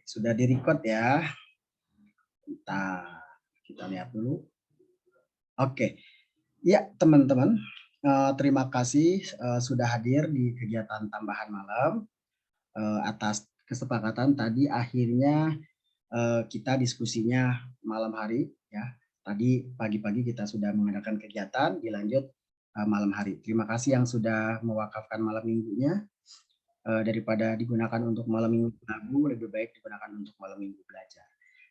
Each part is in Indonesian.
sudah di-record ya. Bentar, kita lihat dulu. Oke. Ya, teman-teman, terima kasih sudah hadir di kegiatan tambahan malam. Atas kesepakatan tadi akhirnya kita diskusinya malam hari ya. Tadi pagi-pagi kita sudah mengadakan kegiatan, dilanjut malam hari. Terima kasih yang sudah mewakafkan malam minggunya. Daripada digunakan untuk malam minggu lagu, lebih baik digunakan untuk malam minggu belajar.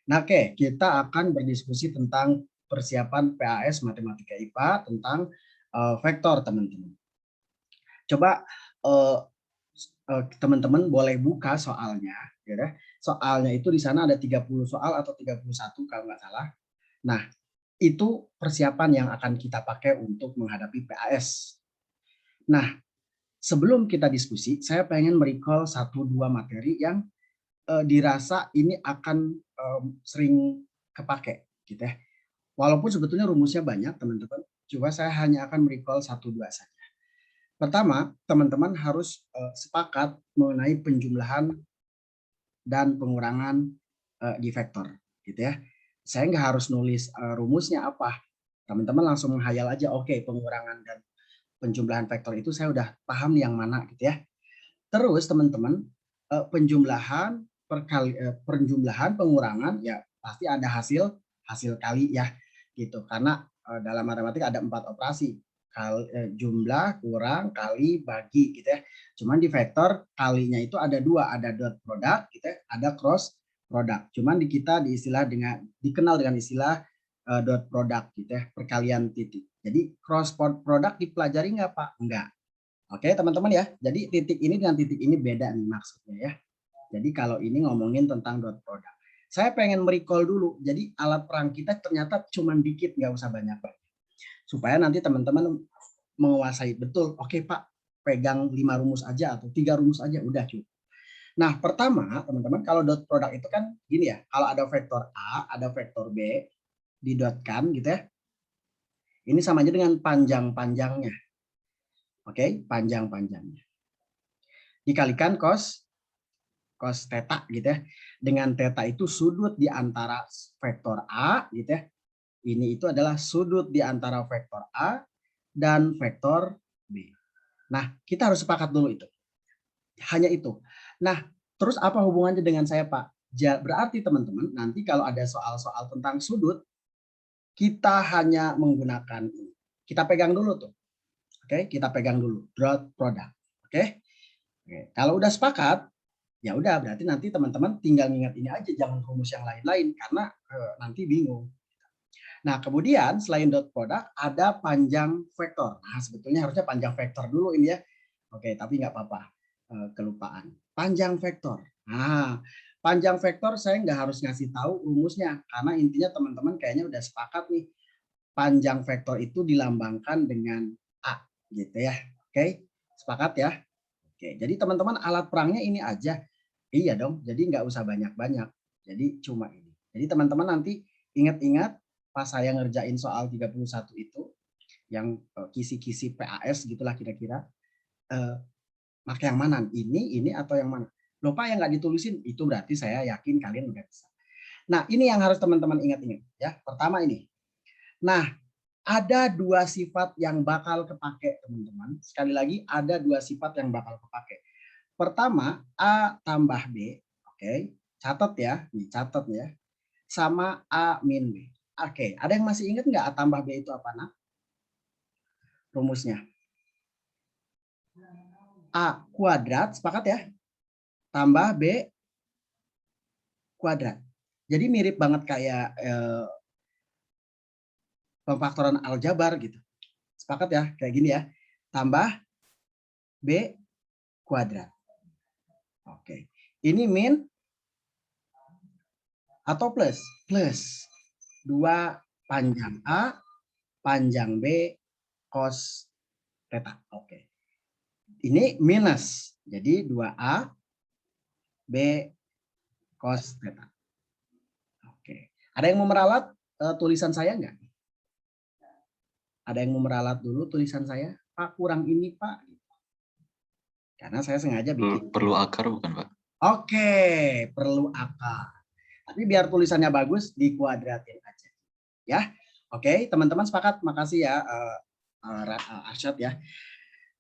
Nah, oke, kita akan berdiskusi tentang persiapan PAS Matematika IPA tentang vektor, teman-teman. Coba teman-teman boleh buka soalnya, ya. Soalnya itu di sana ada 30 soal atau 31 kalau nggak salah. Nah, itu persiapan yang akan kita pakai untuk menghadapi PAS. Nah, sebelum kita diskusi, saya pengen merecall 1-2 materi yang dirasa ini akan sering kepake, gitu ya. Walaupun sebetulnya rumusnya banyak, teman-teman. Coba saya hanya akan merecall 1-2 saja. Pertama, teman-teman harus sepakat mengenai penjumlahan dan pengurangan di vektor, gitu ya. Saya nggak harus nulis rumusnya apa. Teman-teman langsung menghayal aja, oke, pengurangan dan penjumlahan vektor itu saya udah paham yang mana, gitu ya. Terus teman-teman, penjumlahan penjumlahan, pengurangan ya pasti ada hasil kali ya gitu. Karena dalam matematika ada 4 operasi. Jumlah, kurang, kali, bagi gitu ya. Cuman di vektor kalinya itu ada 2, ada dot product gitu ya, ada cross product. Cuman di kita dikenal dengan istilah dot product gitu ya, perkalian titik. Jadi cross product dipelajari nggak Pak? Enggak. Oke teman-teman ya, jadi titik ini dengan titik ini beda nih maksudnya ya. Jadi kalau ini ngomongin tentang dot product. Saya pengen merecall dulu, jadi alat perang kita ternyata cuma dikit, nggak usah banyak-banyak. Supaya nanti teman-teman menguasai betul, oke Pak, pegang 5 rumus aja atau 3 rumus aja, udah cukup. Nah pertama teman-teman, kalau dot product itu kan gini ya, kalau ada vektor A, ada vektor B, didotkan gitu ya. Ini sama aja dengan panjang-panjangnya. Oke, panjang-panjangnya. Dikalikan cos theta gitu ya. Dengan theta itu sudut di antara vektor A gitu ya. Ini itu adalah sudut di antara vektor A dan vektor B. Nah, kita harus sepakat dulu itu. Hanya itu. Nah, terus apa hubungannya dengan saya, Pak? Berarti teman-teman, nanti kalau ada soal-soal tentang sudut, kita hanya menggunakan ini. Kita pegang dulu tuh. Oke, kita pegang dulu dot product. Oke. Kalau udah sepakat, ya udah berarti nanti teman-teman tinggal ingat ini aja, jangan rumus yang lain-lain karena nanti bingung. Nah kemudian selain dot product ada panjang vektor. Nah sebetulnya harusnya panjang vektor dulu ini ya. Oke tapi nggak apa-apa, kelupaan. Panjang vektor. Nah panjang vektor saya nggak harus ngasih tahu rumusnya karena intinya teman-teman kayaknya udah sepakat nih. Panjang vektor itu dilambangkan dengan A gitu ya. Oke sepakat ya. Oke jadi teman-teman alat perangnya ini aja. Iya dong, jadi nggak usah banyak-banyak. Jadi cuma ini. Jadi teman-teman nanti ingat-ingat pas saya ngerjain soal 31 itu, yang kisi-kisi PAS gitulah kira-kira, pakai yang mana? Ini atau yang mana? Loh Pak yang nggak ditulisin, itu berarti saya yakin kalian udah bisa. Nah ini yang harus teman-teman ingat-ingat ya. Pertama ini. Nah ada 2 sifat yang bakal kepake teman-teman. Sekali lagi ada 2 sifat yang bakal kepake. Pertama, A tambah B, oke, catat ya, nih catat ya, sama A min B. Oke, ada yang masih ingat nggak A tambah B itu apa, nak? Rumusnya. A kuadrat, sepakat ya, tambah B kuadrat. Jadi mirip banget kayak pemfaktoran aljabar gitu. Sepakat ya, kayak gini ya, tambah B kuadrat. Oke, ini min atau plus? Plus. 2 panjang A, panjang B, cos theta. Oke. Ini minus. Jadi 2A B cos theta. Oke. Ada yang mau meralat tulisan saya enggak? Ada yang mau meralat dulu tulisan saya? Pak kurang ini, Pak. Karena saya sengaja bikin. Perlu akar bukan, Pak? Oke, perlu akar. Tapi biar tulisannya bagus, dikuadratin aja. Ya, oke, teman-teman sepakat? Makasih ya, Arsyad ya.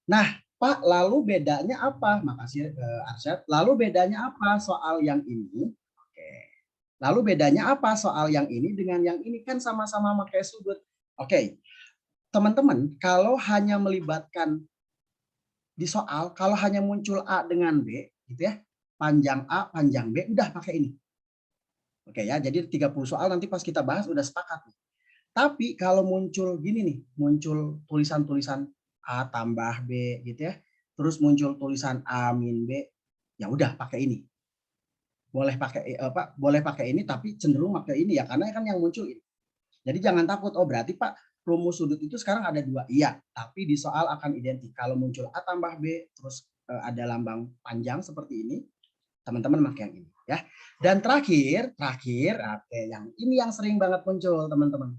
Nah, Pak, lalu bedanya apa? Makasih, Arsyad. Lalu bedanya apa soal yang ini? Oke. Lalu bedanya apa soal yang ini dengan yang ini? Kan sama-sama pakai sudut. Oke, teman-teman, kalau hanya melibatkan di soal, kalau hanya muncul A dengan B, gitu ya, panjang A, panjang B, udah pakai ini. Oke ya, jadi 30 soal nanti pas kita bahas udah sepakat. Tapi kalau muncul gini nih, muncul tulisan-tulisan A tambah B gitu ya, terus muncul tulisan A min B, ya udah pakai ini. Boleh pakai ini tapi cenderung pakai ini ya karena kan yang muncul ini. Jadi jangan takut, oh berarti Pak rumus sudut itu sekarang ada 2. Iya, tapi di soal akan identik. Kalau muncul A tambah B terus ada lambang panjang seperti ini, teman-teman pakai yang ini ya. Dan terakhir, oke, yang ini yang sering banget muncul teman-teman.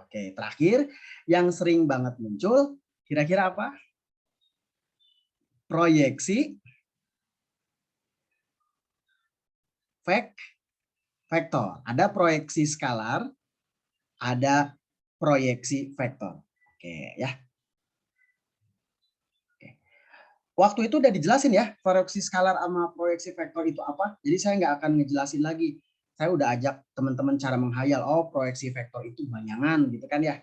Oke, terakhir yang sering banget muncul kira-kira apa? Proyeksi vektor. Ada proyeksi skalar, ada proyeksi vektor. Oke ya. Oke. Waktu itu udah dijelasin ya, proyeksi skalar sama proyeksi vektor itu apa. Jadi saya nggak akan ngejelasin lagi. Saya udah ajak teman-teman cara menghayal. Oh, proyeksi vektor itu bayangan gitu kan ya.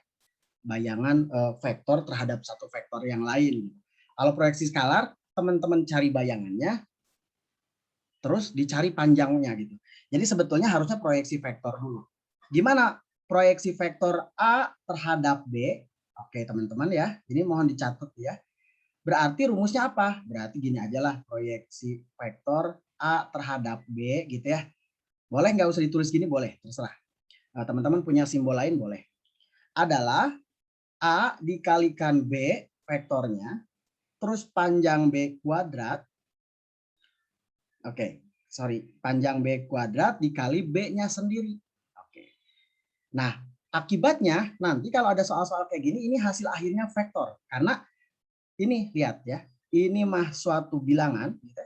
Bayangan vektor terhadap satu vektor yang lain. Kalau proyeksi skalar, teman-teman cari bayangannya, terus dicari panjangnya gitu. Jadi sebetulnya harusnya proyeksi vektor dulu. Gimana proyeksi vektor A terhadap B? Oke teman-teman ya, ini mohon dicatat ya. Berarti rumusnya apa? Berarti gini aja lah, proyeksi vektor A terhadap B gitu ya. Boleh nggak usah ditulis gini? Boleh, terserah. Nah, teman-teman punya simbol lain boleh. Adalah A dikalikan B vektornya, terus panjang B kuadrat. Oke, sorry, panjang B kuadrat dikali B-nya sendiri. Oke. Nah, akibatnya nanti kalau ada soal-soal kayak gini, ini hasil akhirnya vektor. Karena ini lihat ya, ini mah suatu bilangan. Gitu.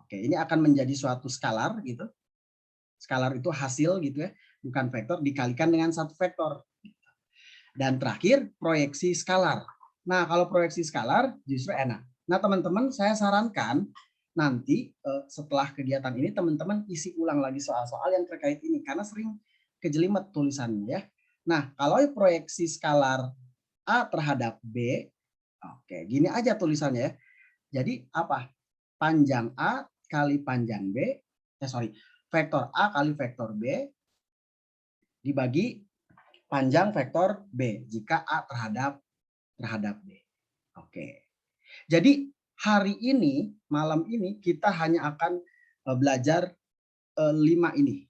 Oke, ini akan menjadi suatu skalar gitu. Skalar itu hasil gitu ya, bukan vektor dikalikan dengan satu vektor. Dan terakhir proyeksi skalar. Nah, kalau proyeksi skalar justru enak. Nah, teman-teman saya sarankan nanti setelah kegiatan ini teman-teman isi ulang lagi soal-soal yang terkait ini karena sering kejelimet tulisannya ya. Nah, kalau proyeksi skalar A terhadap B, oke, gini aja tulisannya ya. Jadi apa? Panjang A kali panjang B, vektor A kali vektor B dibagi panjang vektor B jika A terhadap B. Oke. Jadi hari ini, malam ini kita hanya akan belajar 5 ini.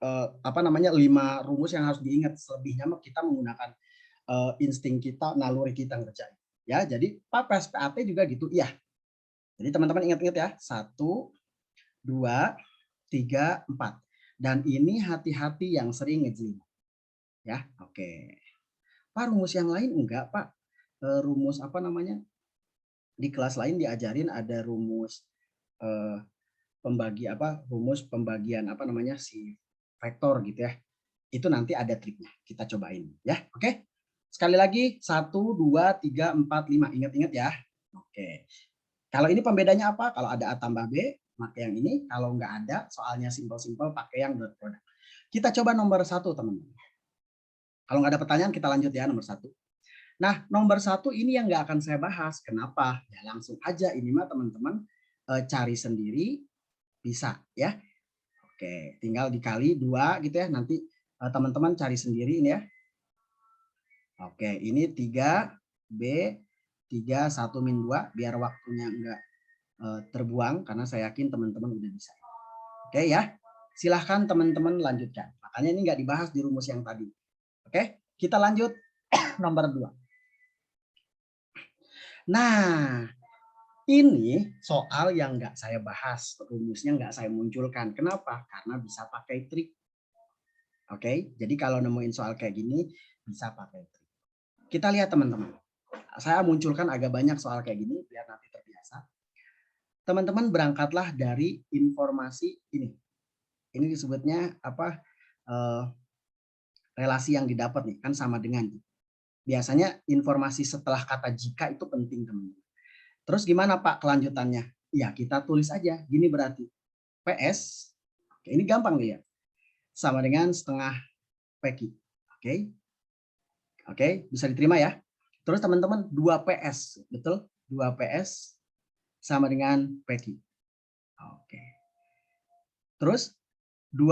5 rumus yang harus diingat. Selebihnya kita menggunakan insting kita, naluri kita ngerjain. Ya, jadi PAS PAT juga gitu. Iya. Jadi teman-teman ingat-ingat ya. 1, 2, 3, 4. Dan ini hati-hati yang sering ngejelimet. Ya, oke. Pak, rumus yang lain enggak, Pak? Rumus apa namanya? Di kelas lain diajarin ada rumus rumus pembagian apa namanya si vektor gitu ya. Itu nanti ada triknya. Kita cobain ya. Oke. Sekali lagi 1, 2, 3, 4, 5. Ingat-ingat ya. Oke. Kalau ini pembedanya apa? Kalau ada A tambah B, pakai yang ini. Kalau nggak ada, soalnya simpel-simpel, pakai yang dot product. Kita coba nomor 1, teman-teman. Kalau nggak ada pertanyaan, kita lanjut ya nomor 1. Nah, nomor 1 ini yang nggak akan saya bahas. Kenapa? Ya langsung aja ini mah teman-teman cari sendiri bisa ya. Oke, tinggal dikali 2 gitu ya. Nanti teman-teman cari sendiri ini ya. Oke, ini 3B 3 1 min 2 biar waktunya enggak terbuang karena saya yakin teman-teman udah bisa. Oke ya. Silahkan teman-teman lanjutkan. Makanya ini nggak dibahas di rumus yang tadi. Oke, kita lanjut nomor 2. Nah, ini soal yang nggak saya bahas, rumusnya nggak saya munculkan. Kenapa? Karena bisa pakai trik. Oke, jadi kalau nemuin soal kayak gini, bisa pakai trik. Kita lihat teman-teman. Saya munculkan agak banyak soal kayak gini, biar nanti terbiasa. teman-teman berangkatlah dari informasi ini. Ini disebutnya apa? Relasi yang didapat nih kan sama dengan. Biasanya informasi setelah kata jika itu penting, teman-teman. Terus gimana Pak kelanjutannya? Ya kita tulis aja. Gini berarti PS. Oke, ini gampang nih ya. Sama dengan setengah PQ. Oke. Oke, bisa diterima ya. Terus teman-teman 2 PS, betul? 2 PS sama dengan PQ. Oke. Terus 2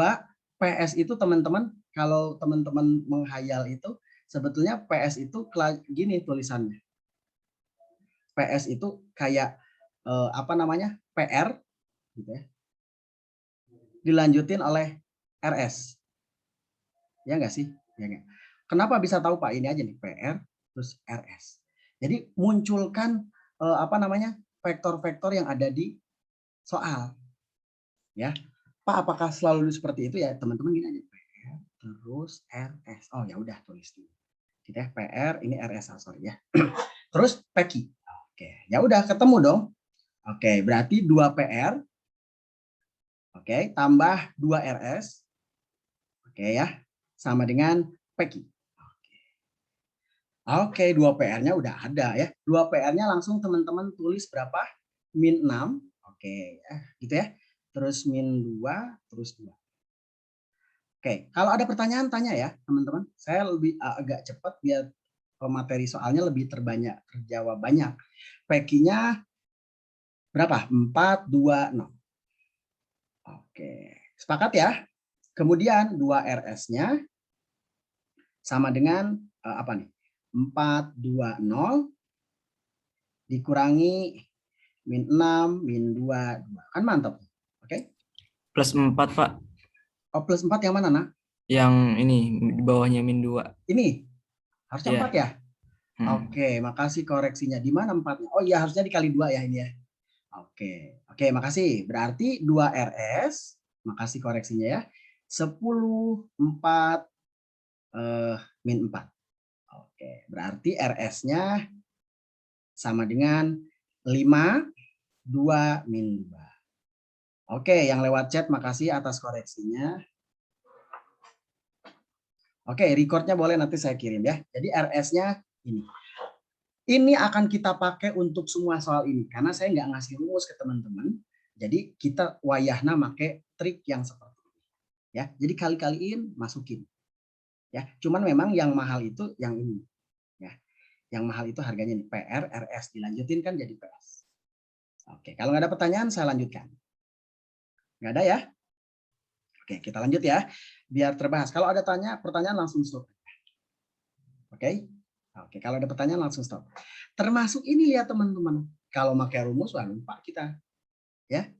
PS itu teman-teman, kalau teman-teman menghayal itu sebetulnya PS itu gini tulisannya. PS itu kayak apa namanya? PR gitu ya. Dilanjutin oleh RS. Ya enggak sih? Ya enggak. Kenapa bisa tahu Pak? Ini aja nih PR terus RS. Jadi munculkan apa namanya? Vektor-vektor yang ada di soal. Ya. Pak, apakah selalu seperti itu ya? Teman-teman gini aja PR terus RS. Oh ya udah tulis dulu. Gitu ya, PR ini RS sorry ya. Terus PQ. Oke, ya udah ketemu dong. Oke, berarti 2 PR. Oke, tambah 2 RS. Oke ya. Sama dengan PQ. Oke, 2 PR-nya udah ada ya. 2 PR-nya langsung teman-teman tulis berapa? Min 6. Oke, ya, gitu ya. Terus min 2, terus 2. Oke, kalau ada pertanyaan tanya ya, teman-teman. Saya lebih agak cepat biar materi soalnya lebih terjawab banyak. PQ-nya berapa? 4, 2, 0. Oke, sepakat ya? Kemudian 2 RS-nya sama dengan apa nih? 4, 2, 0 dikurangi min 6, min 2, 2. Kan mantap. Oke. Plus 4, Pak. Oh, plus 4 yang mana, Nak? Yang ini, di bawahnya min 2. Ini? Harusnya 4 ya? Oke, makasih koreksinya. Di mana 4-nya? Oh iya, harusnya dikali 2 ya ini ya. Oke. Oke, makasih. Berarti 2 RS, makasih koreksinya ya. 10, 4, min 4. Oke, berarti RS-nya sama dengan 5, 2, min 2. Oke, yang lewat chat makasih atas koreksinya. Oke, recordnya boleh nanti saya kirim ya. Jadi RS-nya ini. Ini akan kita pakai untuk semua soal ini. Karena saya nggak ngasih rumus ke teman-teman. Jadi kita wayahna pakai trik yang seperti ini. Ya, jadi kali-kaliin masukin. Ya, cuman memang yang mahal itu yang ini. Ya, yang mahal itu harganya nih PR, RS dilanjutin kan jadi PS. Oke, kalau nggak ada pertanyaan saya lanjutkan. Nggak ada ya? Oke, kita lanjut ya. Biar terbahas. Kalau ada pertanyaan langsung stop. Oke? Oke, kalau ada pertanyaan langsung stop. Termasuk ini ya teman-teman. Kalau pakai rumus, wah lupa kita. Ya.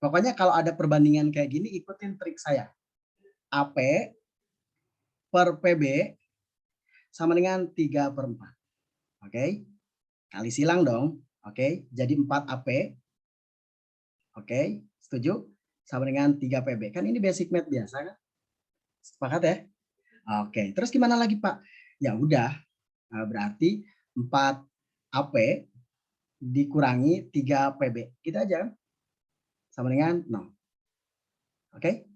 Pokoknya kalau ada perbandingan kayak gini, ikutin trik saya. AP per PB sama dengan 3/4. Oke? Kali silang dong. Oke, jadi 4 AP. Oke, setuju? Sama dengan 3 PB. Kan ini basic math biasa kan? Sepakat ya? Oke, terus gimana lagi Pak? Ya udah, berarti 4 AP dikurangi 3 PB. Gitu aja kan? Sama dengan 0. Oke?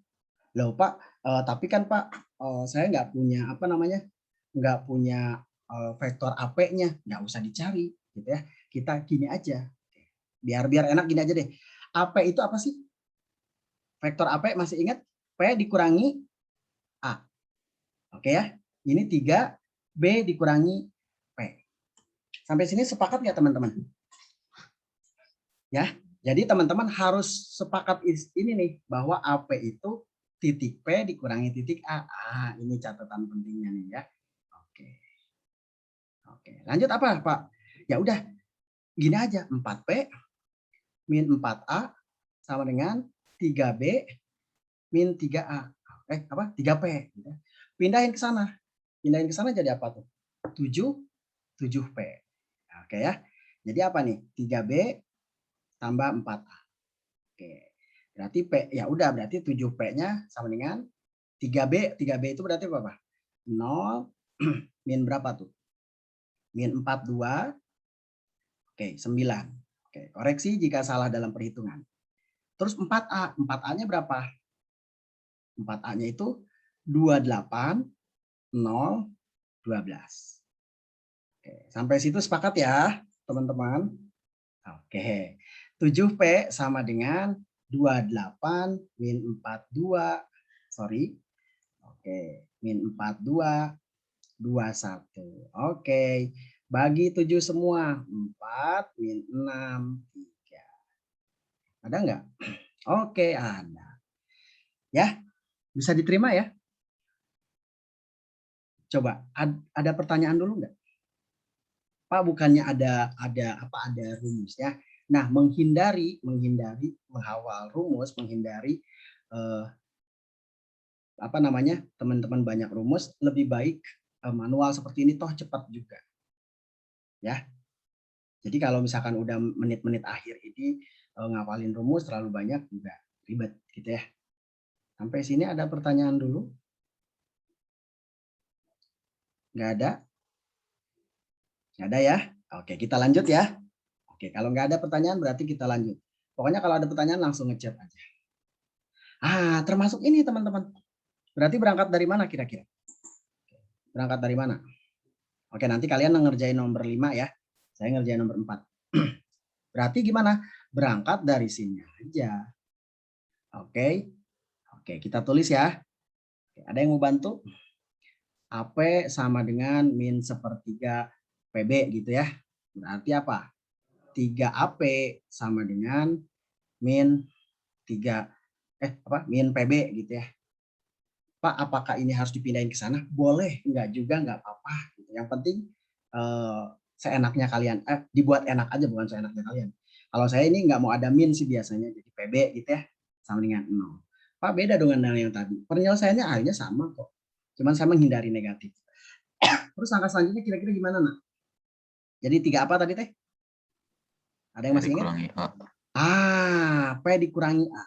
Loh Pak, tapi kan Pak, saya nggak punya apa namanya? Nggak punya vektor AP-nya, nggak usah dicari gitu ya. Kita gini aja. Biar enak gini aja deh. AP itu apa sih? Vektor AP masih ingat? P dikurangi A. Oke ya. Ini 3 B dikurangi P. Sampai sini sepakat nggak teman-teman? Ya. Jadi teman-teman harus sepakat ini nih bahwa AP itu titik P dikurangi titik A. Ini catatan pentingnya nih ya. Oke. Oke, lanjut apa, Pak? Ya udah. Gini aja, 4P min 4A sama dengan 3B min 3A. 3P. Pindahin ke sana. Pindahin ke sana jadi apa tuh? 7P. Oke ya. Jadi apa nih? 3B tambah 4A. Oke. Berarti P, ya udah berarti 7P-nya sama dengan 3B. 3B itu berarti apa? 0 min berapa tuh? Min 42. Oke, 9. Oke, koreksi jika salah dalam perhitungan. Terus 4A. 4A-nya berapa? 4A-nya itu 28, 0, 12. Oke, sampai situ sepakat ya, teman-teman? Oke. 7P sama dengan 28 min 42. Sorry. Oke, min 42, 21. Oke. Bagi 7 semua. 4 min 6, 3. Ada nggak? Oke, ada. Ya, bisa diterima ya? Coba, ada pertanyaan dulu nggak? Pak, bukannya ada rumus ya. Nah, menghindari menghafal rumus, menghindari teman-teman banyak rumus, lebih baik manual seperti ini toh cepat juga. Ya. Jadi kalau misalkan udah menit-menit akhir ini ngapalin rumus terlalu banyak juga ribet gitu ya. Sampai sini ada pertanyaan dulu? Nggak ada? Nggak ada ya? Oke, kita lanjut ya. Oke, kalau nggak ada pertanyaan berarti kita lanjut. Pokoknya kalau ada pertanyaan langsung ngechat aja. Termasuk ini teman-teman. Berarti berangkat dari mana kira-kira? Berangkat dari mana? Oke, nanti kalian ngerjain nomor 5 ya. Saya ngerjain nomor 4. Berarti gimana? Berangkat dari sini aja. Oke. Oke, kita tulis ya. Ada yang mau bantu? AP sama dengan min sepertiga PB gitu ya. Berarti apa? 3AP sama dengan min 3 min PB gitu ya. Pak, apakah ini harus dipindahin ke sana? Boleh, enggak juga, enggak apa-apa. Yang penting seenaknya kalian, dibuat enak aja, bukan seenaknya kalian. Kalau saya ini nggak mau ada min sih biasanya, jadi PB gitu ya, sama dengan 0. Pak, beda dengan yang tadi. Penyelesaiannya akhirnya sama kok. Cuman saya menghindari negatif. Terus angka selanjutnya kira-kira gimana, nak? Jadi 3 apa tadi teh? Ada yang masih ingat? P dikurangi A.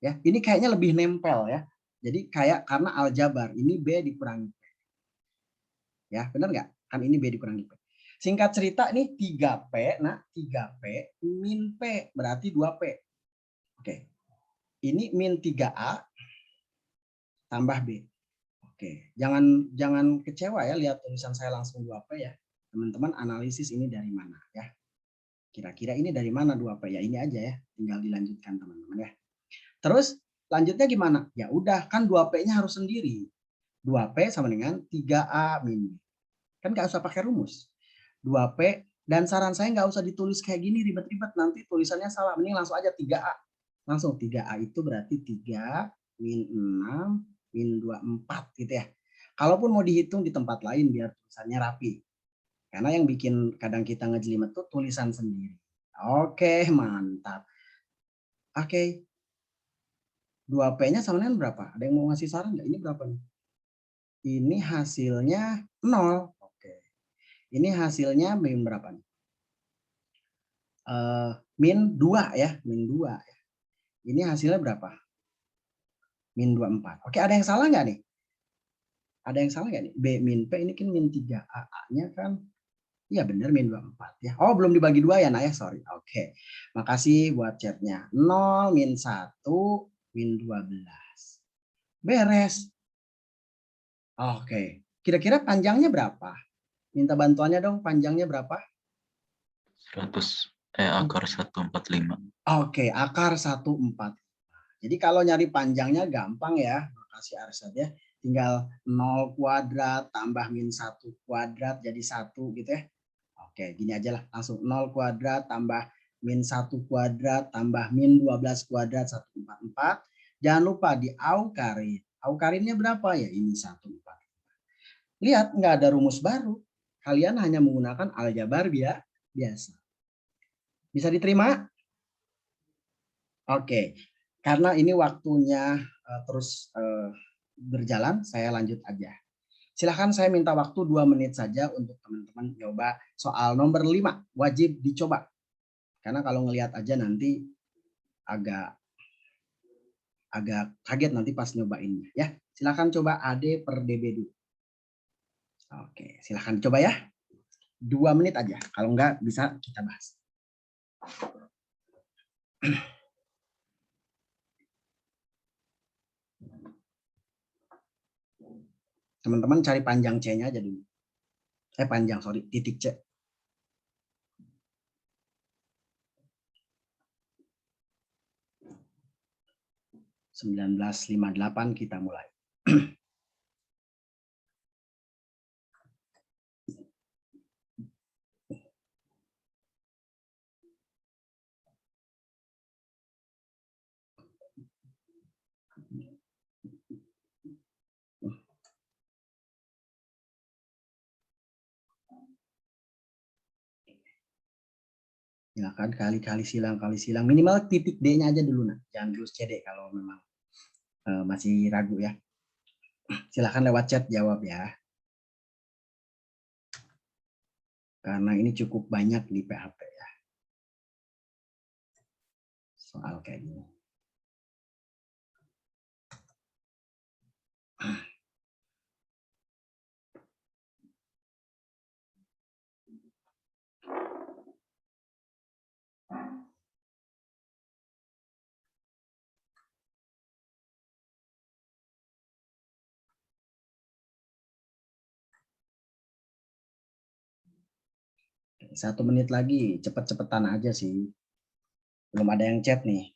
Ya, ini kayaknya lebih nempel ya. Jadi kayak karena aljabar, ini B dikurangi P. Ya, benar nggak? Kan ini B dikurangi P. Singkat cerita ini 3P, nah 3P min P, berarti 2P. Oke. Ini min 3A tambah B. Oke, jangan kecewa ya lihat tulisan saya langsung 2P ya. Teman-teman analisis ini dari mana ya? Kira-kira ini dari mana 2P? Ya ini aja ya, tinggal dilanjutkan teman-teman ya. Terus lanjutnya gimana? Ya udah, kan 2P-nya harus sendiri. 2P sama dengan 3A min B. Kan nggak usah pakai rumus. 2P, dan saran saya nggak usah ditulis kayak gini ribet-ribet, nanti tulisannya salah. Mending langsung aja 3A. Langsung 3A itu berarti 3 min 6 min 24 gitu ya. Kalaupun mau dihitung di tempat lain biar tulisannya rapi. Karena yang bikin kadang kita ngejelimet tuh tulisan sendiri. Oke, mantap. Oke. 2P-nya sama dengan berapa? Ada yang mau ngasih saran nggak? Ini berapa nih? Ini hasilnya 0. Oke. Ini hasilnya min berapa nih? Min 2 ya, min 2 ya. Ini hasilnya berapa? Min 24. Oke, ada yang salah nggak nih? Ada yang salah nggak nih? B min P ini kan min 3A. A-nya kan, iya bener min 24 ya. Oh, belum dibagi 2 ya, nah ya, sorry. Oke, makasih buat chatnya. 0, min 1, min 12. Beres. Oke, kira-kira panjangnya berapa? Minta bantuannya dong, panjangnya berapa? 100, akar 145. Oke, akar 145. Jadi kalau nyari panjangnya gampang ya, makasih Arsyad ya. Tinggal 0 kuadrat tambah min 1 kuadrat jadi 1 gitu ya. Oke, gini aja lah, langsung 0 kuadrat tambah min 1 kuadrat tambah min 12 kuadrat 144. Jangan lupa di aukarin. Aukarinnya berapa ya? Ini 144. Lihat, nggak ada rumus baru. Kalian hanya menggunakan aljabar biasa. Bisa diterima? Oke, karena ini waktunya terus berjalan, saya lanjut aja. Silahkan saya minta waktu 2 menit saja untuk teman-teman coba soal nomor 5. Wajib dicoba. Karena kalau ngelihat aja nanti agak kaget nanti pas nyobainnya ya. Silahkan coba AD per DB dulu. Oke, silahkan coba ya. 2 menit aja. Kalau enggak bisa kita bahas. Teman-teman cari panjang C-nya aja dulu. Panjang, sorry, titik C. (1958) kita mulai. Silakan kali silang minimal titik D-nya aja dulu, nah jangan terus CD kalau memang masih ragu ya. Silakan lewat chat jawab ya, karena ini cukup banyak di PHP ya soal kayak gini. Oke, 1 menit lagi, cepet-cepetan aja sih. Belum ada yang chat nih.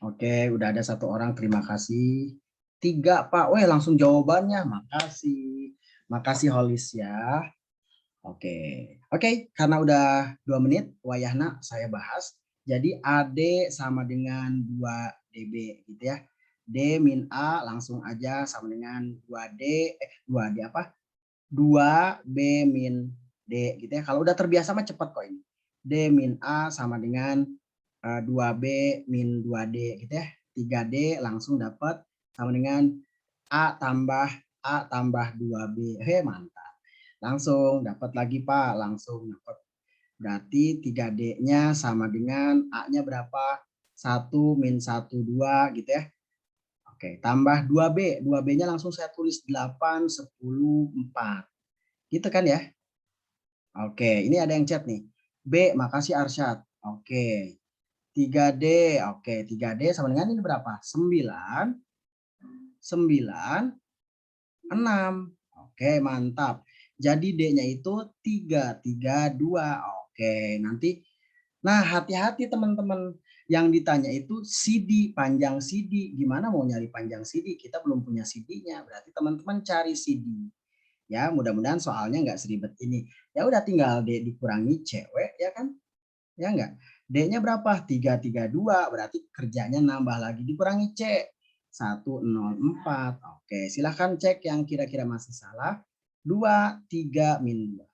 Oke, udah ada 1 orang, terima kasih. 3 Pak, weh langsung jawabannya, makasih. Makasih Holis ya. Oke, karena udah 2 menit, wayahna saya bahas. Jadi AD sama dengan 2DB gitu ya. D min A langsung aja sama dengan 2D apa? 2B min D gitu ya. Kalau udah terbiasa mah cepet kok ini. D min A sama dengan 2B min 2D gitu ya. 3D langsung dapat sama dengan A tambah 2B. Mantap. Langsung dapat lagi Pak, langsung dapat. Berarti 3D-nya sama dengan A-nya berapa? 1 min 1, 2 gitu ya. Oke, tambah 2B. 2B-nya langsung saya tulis 8, 10, 4. Gitu kan ya? Oke, ini ada yang chat nih. B, makasih Arsyad. Oke. 3D. Oke, 3D sama dengan ini berapa? 9, 9, 6. Oke, mantap. Jadi D-nya itu 3, 3, 2. Oke, nanti. Nah, hati-hati teman-teman. Yang ditanya itu CD, panjang CD. Gimana mau nyari panjang CD? Kita belum punya CD-nya. Berarti teman-teman cari CD. Ya, mudah-mudahan soalnya nggak seribet ini. Ya udah tinggal D dikurangi cewek, ya kan? Ya enggak? D-nya berapa? 332. Berarti kerjanya nambah lagi. Dikurangi C. 104. Oke, silahkan cek yang kira-kira masih salah. 2, 3, min 2.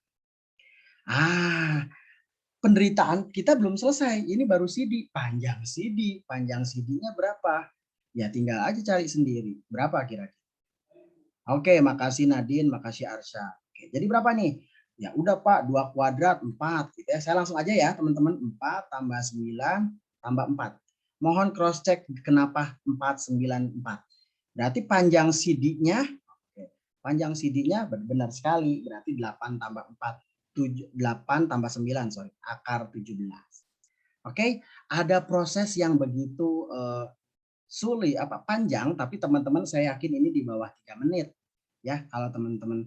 Penderitaan kita belum selesai. Ini baru CD. Panjang CD. Panjang CD-nya berapa? Ya tinggal aja cari sendiri. Berapa kira-kira? Oke, makasih Nadine, makasih Arsha. Oke, jadi berapa nih? Ya udah Pak, 2 kuadrat 4 gitu ya. Saya langsung aja ya teman-teman. 4 tambah 9 tambah 4. Mohon cross check kenapa 4, 9, 4. Berarti panjang CD-nya, panjang CD-nya benar sekali. Berarti 8 tambah 4. 8 tambah 9, sorry. Akar 17. Oke, ada proses yang begitu sulit, panjang, tapi teman-teman saya yakin ini di bawah 3 menit. Ya, kalau teman-teman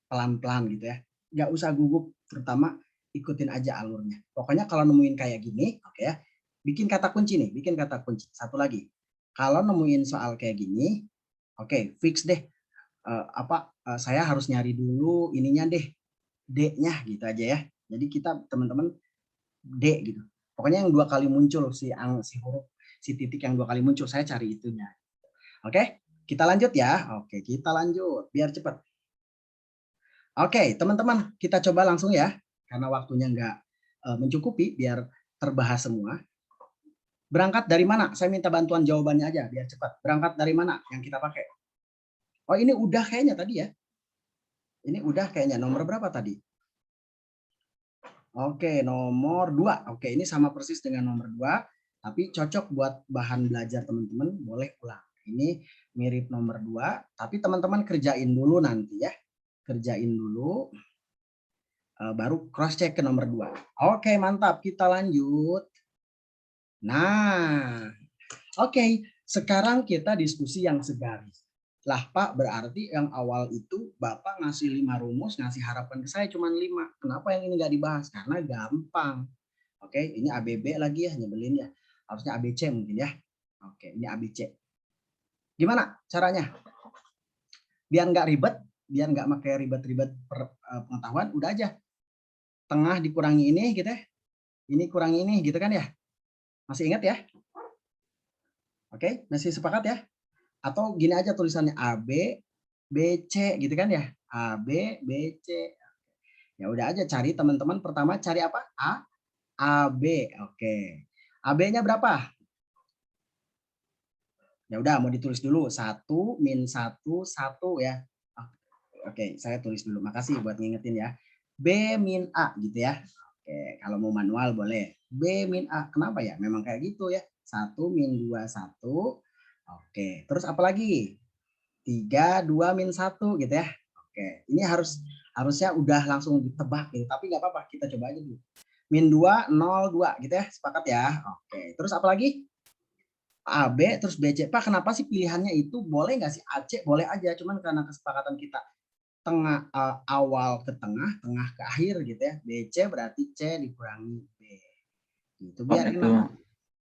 pelan-pelan gitu ya. Nggak usah gugup, terutama ikutin aja alurnya. Pokoknya kalau nemuin kayak gini, oke ya, bikin kata kunci nih, bikin kata kunci. Satu lagi, kalau nemuin soal kayak gini, oke, fix deh. Saya harus nyari dulu ininya deh, D-nya gitu aja ya. Jadi kita teman-teman D gitu. Pokoknya yang 2 kali muncul si huruf, si titik yang 2 kali muncul, saya cari itunya. Oke, kita lanjut ya. Oke, kita lanjut biar cepat. Oke, teman-teman, kita coba langsung ya, karena waktunya nggak mencukupi biar terbahas semua. Berangkat dari mana? Saya minta bantuan jawabannya aja biar cepat. Berangkat dari mana yang kita pakai? Oh, ini udah kayaknya tadi ya. Ini udah kayaknya nomor berapa tadi? Oke, nomor 2. Oke, ini sama persis dengan nomor 2, tapi cocok buat bahan belajar teman-teman, boleh ulang. Ini mirip nomor 2, tapi teman-teman kerjain dulu nanti ya. Kerjain dulu, baru cross check ke nomor 2. Oke, mantap. Kita lanjut. Nah, oke. Sekarang kita diskusi yang segaris. Lah Pak, berarti yang awal itu Bapak ngasih 5 rumus, ngasih harapan ke saya cuma 5. Kenapa yang ini nggak dibahas? Karena gampang. Oke, ini ABB lagi ya, nyebelin ya. Harusnya ABC mungkin ya. Oke, ini ABC. Gimana caranya? Biar nggak ribet, biar nggak pakai ribet-ribet pengetahuan, udah aja. Tengah dikurangi ini gitu ya. Ini kurangi ini gitu kan ya. Masih ingat ya? Oke, masih sepakat ya? Atau gini aja tulisannya AB, BC gitu kan ya? AB, BC. Ya udah aja cari teman-teman, pertama cari apa? AB. Oke. AB-nya berapa? Ya udah mau ditulis dulu 1 min 1 1 ya. Oke, saya tulis dulu. Makasih buat ngingetin ya. B min A gitu ya. Oke, kalau mau manual boleh. B min A. Kenapa ya? Memang kayak gitu ya. 1 min 2 1. Oke, terus apa lagi? 3 2 min 1 gitu ya. Oke, ini harusnya udah langsung ditebak gitu, tapi nggak apa-apa, kita coba aja dulu. Min 2 0 2 gitu ya. Sepakat ya. Oke, terus apa lagi? AB terus BC. Pak, kenapa sih pilihannya itu? Boleh nggak sih AC? Boleh aja, cuman karena kesepakatan kita tengah awal ke tengah, tengah ke akhir gitu ya. BC berarti C dikurangi B. Itu Pak, biar itu enak.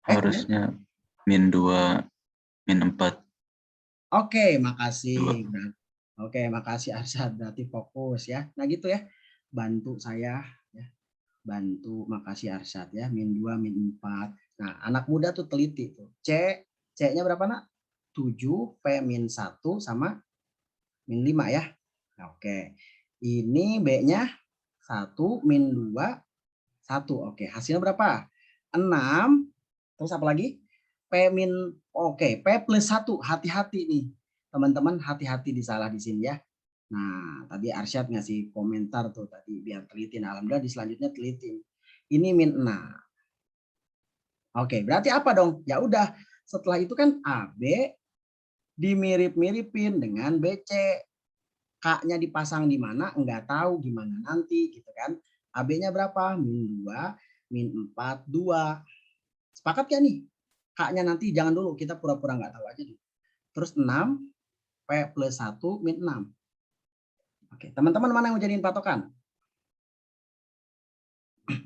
harusnya min 2, min 4. Oke, makasih. 2. Oke, makasih Arsyad. Berarti fokus ya. Nah gitu ya. Bantu saya ya. Bantu, makasih Arsyad ya. Min 2, min 4. Nah, anak muda tuh teliti tuh. C-nya berapa nak? 7, P min 1 sama min 5 ya. Oke. Ini B-nya 1 min 2 1. Oke, hasilnya berapa? 6. Terus apa lagi? P min, oke, P plus 1. Hati-hati nih. Teman-teman hati-hati disalah di sini ya. Nah, tadi Arsyad ngasih komentar tuh tadi biar teliti. Nah, alhamdulillah di selanjutnya teliti. Ini min 6. Oke, berarti apa dong? Ya udah, setelah itu kan AB dimirip-miripin dengan BC. K-nya dipasang di mana? Enggak tahu gimana nanti gitu kan. AB-nya berapa? Min 2, min 4, 2. Sepakat ya nih? K-nya nanti jangan dulu, kita pura-pura nggak tahu aja dulu. Terus 6, P plus 1, min 6. Oke, teman-teman mana yang mau jadiin patokan?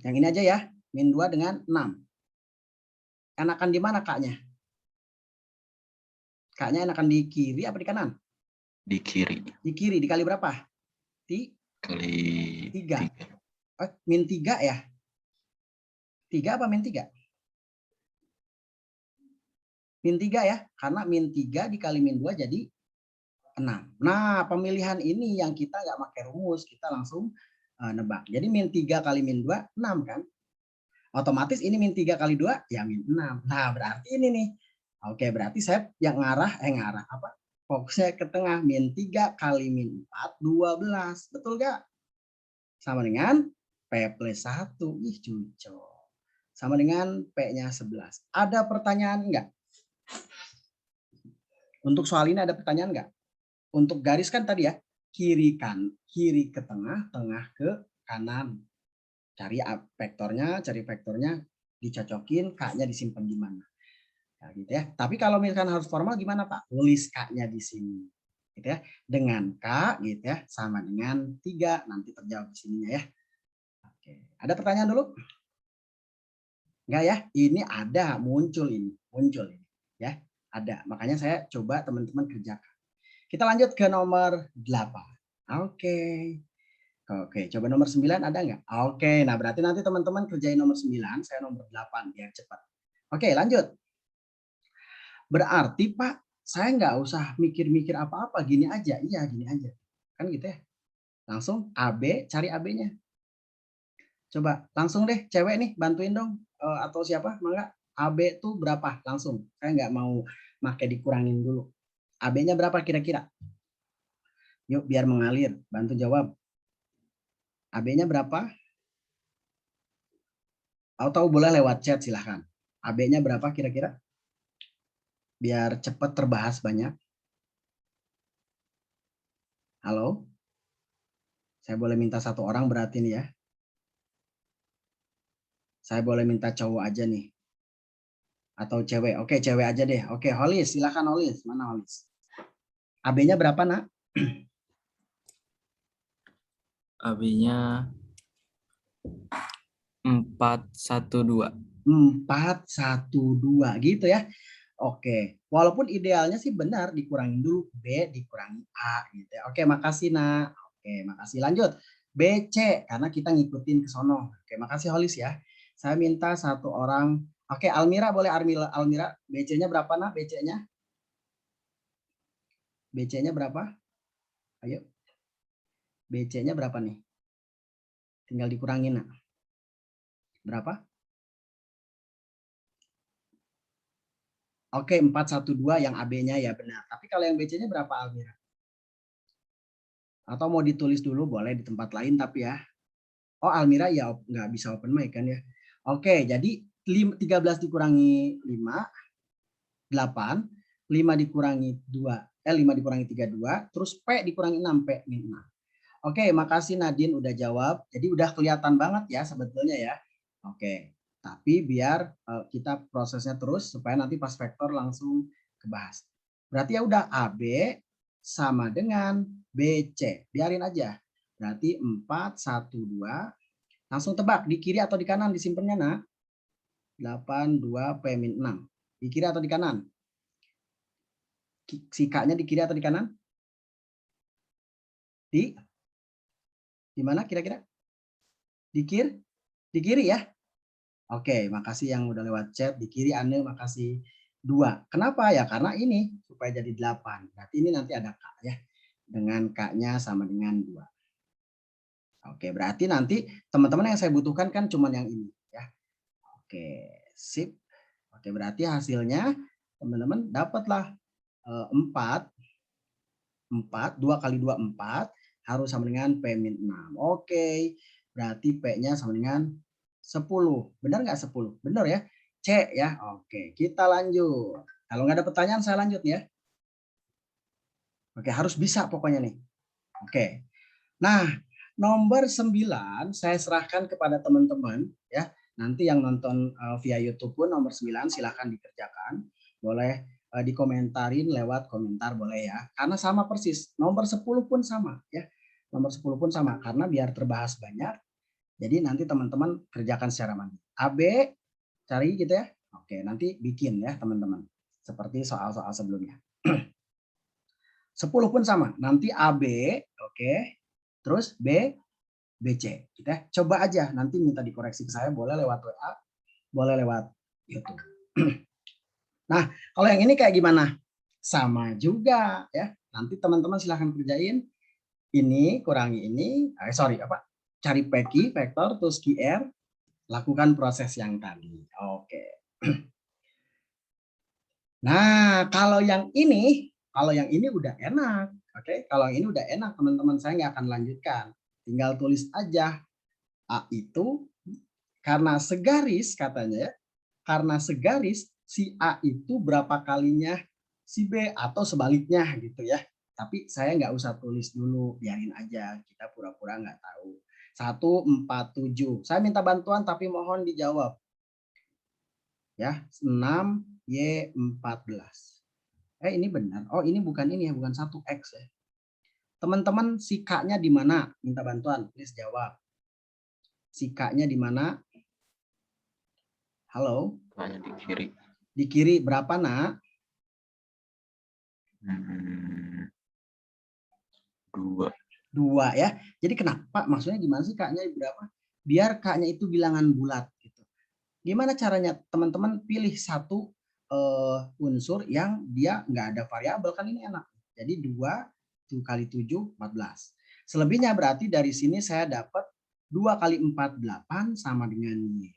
Yang ini aja ya, min 2 dengan 6. Enakan di mana K-nya? K-nya enakan di kiri apa di kanan? Di kiri. Di kiri, dikali berapa? Kali 3. Min 3 ya? 3 apa min 3? Min 3 ya, karena min 3 dikali min 2 jadi 6. Nah, pemilihan ini yang kita nggak pakai rumus, kita langsung nebak. Jadi min 3 kali min 2, 6 kan? Otomatis ini min 3 kali 2, ya min 6. Nah, berarti ini nih. Oke, berarti saya yang ngarah apa? Fokusnya ke tengah. Min 3 kali min 4, 12. Betul nggak? Sama dengan P plus 1. Ih, cocok. Sama dengan P-nya 11. Ada pertanyaan nggak? Untuk soal ini ada pertanyaan nggak? Untuk garis kan tadi ya, kiri ke tengah, tengah ke kanan. Cari vektornya, dicocokin, K-nya disimpan di mana. Nah, gitu ya. Tapi kalau misalkan harus formal gimana Pak? Tulis K-nya di sini. Gitu ya. Dengan K gitu ya, sama dengan 3. Nanti terjawab di sininya ya. Oke. Ada pertanyaan dulu? Enggak ya? Ini ada, muncul ini. Ya. Ada. Makanya saya coba teman-teman kerjakan. Kita lanjut ke nomor 8. Oke. Oke, coba nomor 9 ada nggak? Oke, nah berarti nanti teman-teman kerjain nomor 9, saya nomor 8 biar cepat. Oke, lanjut. Berarti Pak, saya nggak usah mikir-mikir apa-apa, gini aja. Iya, gini aja. Kan gitu ya. Langsung AB, cari AB-nya. Coba, langsung deh cewek nih, bantuin dong. Atau siapa, mangga. AB tuh berapa? Langsung. Saya nggak mau pakai dikurangin dulu. AB-nya berapa kira-kira? Yuk, biar mengalir. Bantu jawab. AB-nya berapa? Atau boleh lewat chat silahkan. AB-nya berapa kira-kira? Biar cepat terbahas banyak. Halo? Saya boleh minta satu orang berarti nih ya. Saya boleh minta cowok aja nih. Atau cewek. Oke, cewek aja deh. Oke, Holis. Silahkan Holis. Mana Holis? AB-nya berapa, nak? AB-nya 412. 412 gitu ya. Oke. Walaupun idealnya sih benar dikurangin dulu B dikurangi A gitu ya. Oke, makasih nak. Oke, makasih. Lanjut. BC karena kita ngikutin ke sono. Oke, makasih Holis ya. Saya minta satu orang. Oke, Almira boleh Almira. BC-nya berapa nak? BC-nya? BC-nya berapa? Ayo. BC-nya berapa nih? Tinggal dikurangin nak. Berapa? Oke, 412 yang AB-nya ya benar. Tapi kalau yang BC-nya berapa Almira? Atau mau ditulis dulu boleh di tempat lain tapi ya. Oh, Almira ya nggak bisa open mic kan ya. Oke, jadi 13 dikurangi 5, 8. 5 dikurangi 2, 5 dikurangi 3, 2. Terus P dikurangi 6, P min 6. Oke, makasih Nadine udah jawab. Jadi udah kelihatan banget ya sebetulnya ya. Oke, tapi biar kita prosesnya terus supaya nanti pas vektor langsung kebahas. Berarti ya udah AB sama dengan BC. Biarin aja. Berarti 412. Langsung tebak di kiri atau di kanan disimpannya nak? 82 P min 6. Di kiri atau di kanan? Sikanya di kiri atau di kanan? Di mana kira-kira? Di kiri? Di kiri ya? Oke, makasih yang udah lewat chat. Di kiri Ane makasih 2. Kenapa ya? Karena ini supaya jadi 8. Berarti ini nanti ada K ya. Dengan K-nya sama dengan 2. Oke, berarti nanti teman-teman yang saya butuhkan kan cuma yang ini ya. Oke, sip. Oke, berarti hasilnya teman-teman dapatlah 4. 2 kali 2 4 harus sama dengan P min 6. Oke, berarti P-nya sama dengan 10. Benar nggak 10? Benar ya. C ya. Oke, kita lanjut. Kalau nggak ada pertanyaan saya lanjut ya. Oke, harus bisa pokoknya nih. Oke. Nah, nomor 9 saya serahkan kepada teman-teman ya. Nanti yang nonton via YouTube pun nomor 9 silahkan dikerjakan. Boleh dikomentarin lewat komentar boleh ya. Karena sama persis. Nomor 10 pun sama ya. Nomor 10 pun sama karena biar terbahas banyak. Jadi nanti teman-teman kerjakan secara mandiri. AB cari gitu ya. Oke, nanti bikin ya teman-teman. Seperti soal-soal sebelumnya. 10 pun sama. Nanti AB, oke. Terus B, BC. Kita coba aja. Nanti minta dikoreksi ke saya. Boleh lewat WA, boleh lewat YouTube. Nah, kalau yang ini kayak gimana? Sama juga ya. Nanti teman-teman silahkan kerjain. Ini kurangi ini. Cari PQ, vektor, terus QR. Lakukan proses yang tadi. Oke. Nah, kalau yang ini udah enak. Oke, kalau ini udah enak teman-teman, saya nggak akan lanjutkan. Tinggal tulis aja A itu karena segaris katanya ya. Karena segaris si A itu berapa kalinya si B atau sebaliknya gitu ya. Tapi saya nggak usah tulis dulu, biarin aja. Kita pura-pura nggak tahu. 147. Saya minta bantuan tapi mohon dijawab. Ya, 6Y14. Ini benar. Oh, ini bukan ini ya, bukan 1X ya. Teman-teman, si K-nya di mana? Minta bantuan, please jawab. Si K-nya di mana? Halo? K-nya di kiri. Di kiri berapa, nak? 2. 2 ya. Jadi kenapa? Maksudnya gimana sih K-nya berapa? Biar K-nya itu bilangan bulat gitu. Gimana caranya teman-teman pilih satu unsur yang dia nggak ada variabel, kan ini enak. Jadi 2 kali 7, 14. Selebihnya berarti dari sini saya dapat 2 kali 4, 8 sama dengan Y.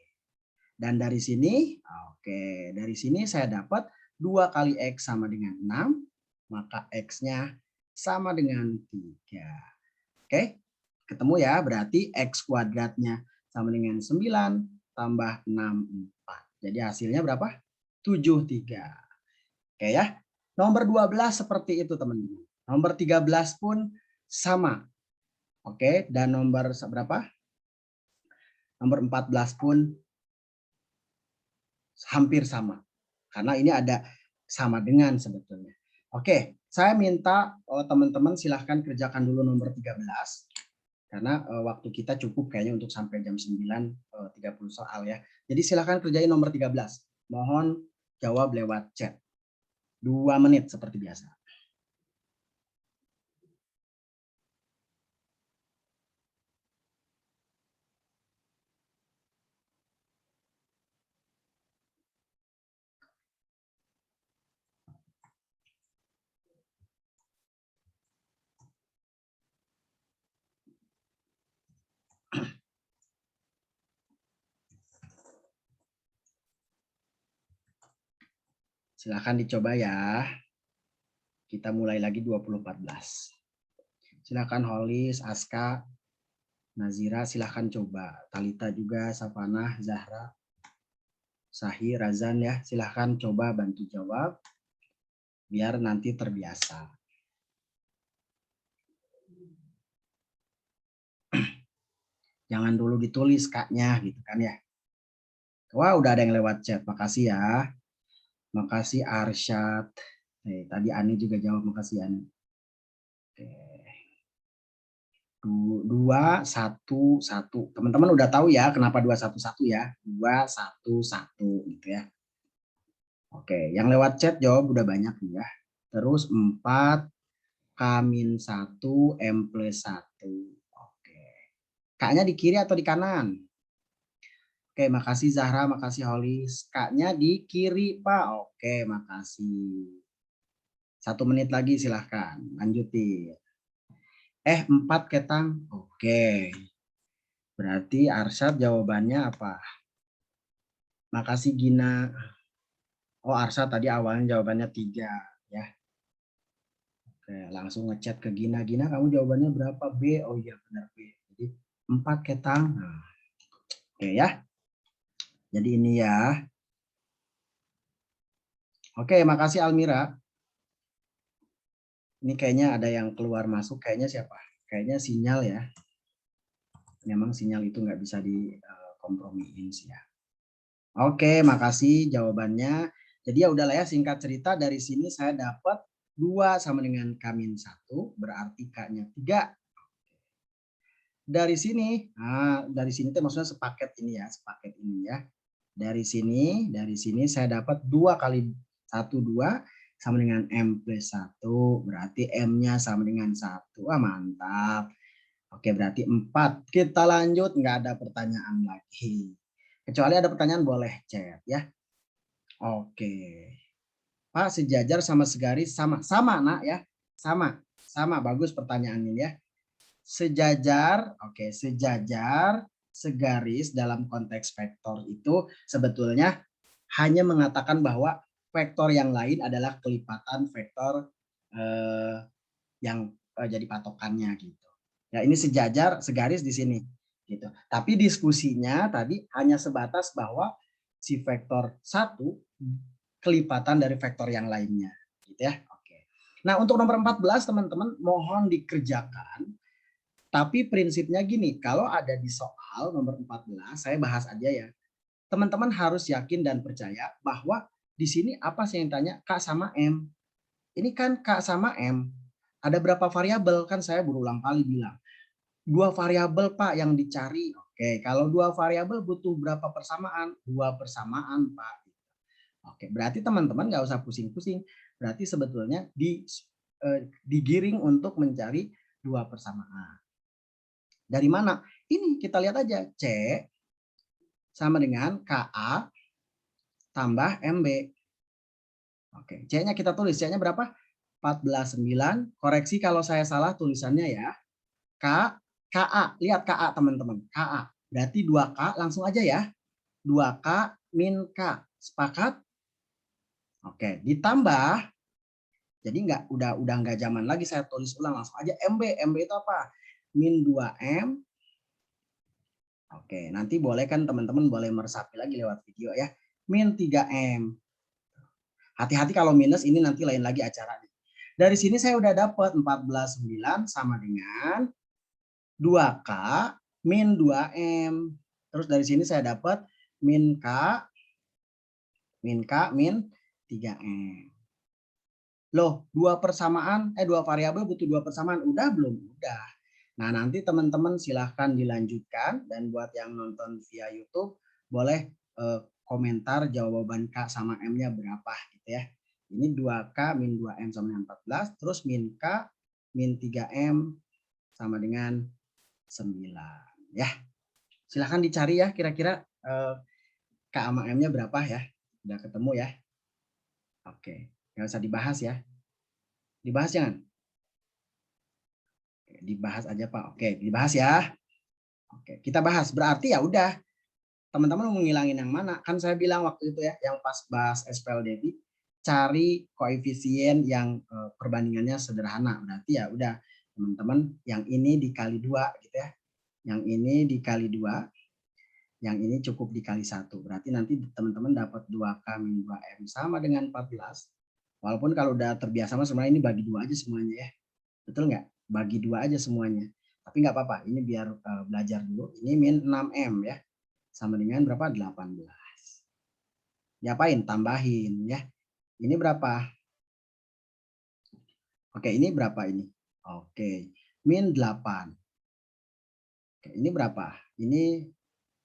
Dan dari sini, oke, dari sini saya dapat 2 kali X sama dengan 6, maka X-nya sama dengan 3. Oke, ketemu ya, berarti X kuadratnya sama dengan 9, tambah 6, 4. Jadi hasilnya berapa? 73. Oke ya. Nomor 12 seperti itu teman-teman. Nomor 13 pun sama. Oke, dan nomor berapa? Nomor 14 pun hampir sama. Karena ini ada sama dengan sebetulnya. Oke, saya minta teman-teman silahkan kerjakan dulu nomor 13. Karena waktu kita cukup kayaknya untuk sampai jam 9.30 soal ya. Jadi silahkan kerjain nomor 13. Mohon jawab lewat chat. 2 menit seperti biasa. Silahkan dicoba ya. Kita mulai lagi 2014. Silahkan Holis, Aska, Nazira, silahkan coba. Talita juga, Safanah, Zahra, Sahi, Razan ya. Silahkan coba bantu jawab. Biar nanti terbiasa. Jangan dulu ditulis kaknya gitu kan ya. Wah udah ada yang lewat chat. Makasih ya. Makasih Arsyad. Tadi Ani juga jawab, makasih Ani. Oke. 2, 1, 1. Teman-teman udah tahu ya kenapa 2, 1, 1 ya. 2, 1, 1 gitu ya. Oke, yang lewat chat jawab udah banyak nih ya. Terus 4, K-1, M+1. Oke. K-nya di kiri atau di kanan? Oke, makasih Zahra, makasih Holis. K-nya di kiri, Pak. Oke, makasih. 1 menit lagi silahkan. Lanjutin. 4 Ketang. Oke. Berarti Arsyad jawabannya apa? Makasih Gina. Oh, Arsyad tadi awalnya jawabannya 3 ya. Oke, langsung ngechat ke Gina. Gina, kamu jawabannya berapa? B. Oh iya, benar B. Jadi 4 Ketang. Nah. Oke ya. Jadi ini ya. Oke, makasih Almira. Ini kayaknya ada yang keluar masuk. Kayaknya siapa? Kayaknya sinyal ya. Memang sinyal itu nggak bisa dikompromiin sih ya. Oke, makasih jawabannya. Jadi ya udahlah ya, singkat cerita dari sini saya dapat 2 sama dengan K-1, berarti K-nya 3. Dari sini itu maksudnya sepaket ini ya, sepaket ini ya. Dari sini saya dapat 2 kali 1, 2 sama dengan M+1, berarti M-nya sama dengan 1. Wah, mantap. Oke, berarti 4. Kita lanjut, nggak ada pertanyaan lagi. Kecuali ada pertanyaan boleh chat ya. Oke. Pak, sejajar sama segaris sama. Sama, Nak ya. Sama, bagus pertanyaan ini ya. Sejajar, oke, sejajar, segaris dalam konteks vektor itu sebetulnya hanya mengatakan bahwa vektor yang lain adalah kelipatan vektor yang jadi patokannya gitu. Ya, ini sejajar, segaris di sini gitu. Tapi diskusinya tadi hanya sebatas bahwa si vektor 1 kelipatan dari vektor yang lainnya gitu ya. Oke. Nah, untuk nomor 14 teman-teman mohon dikerjakan. Tapi prinsipnya gini, kalau ada di soal nomor 14, saya bahas aja ya. Teman-teman harus yakin dan percaya bahwa di sini apa sih yang tanya? K sama M. Ini kan K sama M. Ada berapa variabel? Kan saya berulang kali bilang. 2 variabel Pak yang dicari. Oke, kalau 2 variabel butuh berapa persamaan? 2 persamaan Pak. Oke, berarti teman-teman nggak usah pusing-pusing. Berarti sebetulnya digiring untuk mencari 2 persamaan. Dari mana? Ini kita lihat aja. C sama dengan KA tambah MB. Oke, C-nya kita tulis. C-nya berapa? 14,9. Koreksi kalau saya salah tulisannya ya. KA. Lihat KA teman-teman. KA. Berarti 2K langsung aja ya. 2K min K. Sepakat? Oke, ditambah. Jadi udah nggak zaman lagi saya tulis ulang, langsung aja MB. MB itu apa? Min 2M Oke, nanti boleh kan teman-teman boleh meresapi lagi lewat video ya. Min 3M. Hati-hati kalau minus ini nanti lain lagi acaranya. Dari sini saya udah dapat 14,9 sama dengan 2K min 2M. Terus dari sini saya dapat min K min 3M. Loh, dua variabel butuh dua persamaan. Udah belum? Udah. Nah, nanti teman-teman silahkan dilanjutkan, dan buat yang nonton via YouTube boleh komentar jawaban K sama M-nya berapa gitu ya. Ini 2K min 2M sama dengan 14, terus min K min 3M sama dengan 9 ya. Silahkan dicari ya kira-kira K sama M-nya berapa ya. Udah ketemu ya. Oke, nggak usah dibahas ya. Dibahas jangan? Dibahas aja Pak. Oke, dibahas ya. Oke, kita bahas. Berarti ya udah. Teman-teman mau ngilangin yang mana? Kan saya bilang waktu itu ya, yang pas bahas SPLDB, cari koefisien yang perbandingannya sederhana. Berarti ya udah, teman-teman, yang ini dikali 2 gitu ya. Yang ini dikali 2, yang ini cukup dikali 1. Berarti nanti teman-teman dapat 2K min 2M sama dengan 14. Walaupun kalau udah terbiasa mas sebenarnya ini bagi 2 aja semuanya ya. Betul nggak? Bagi 2 aja semuanya. Tapi nggak apa-apa, ini biar belajar dulu. Ini min 6M ya. Sama dengan berapa? 18. Diapain? Tambahin ya. Ini berapa? Oke, ini berapa ini? Oke, min 8. Oke, ini berapa? Ini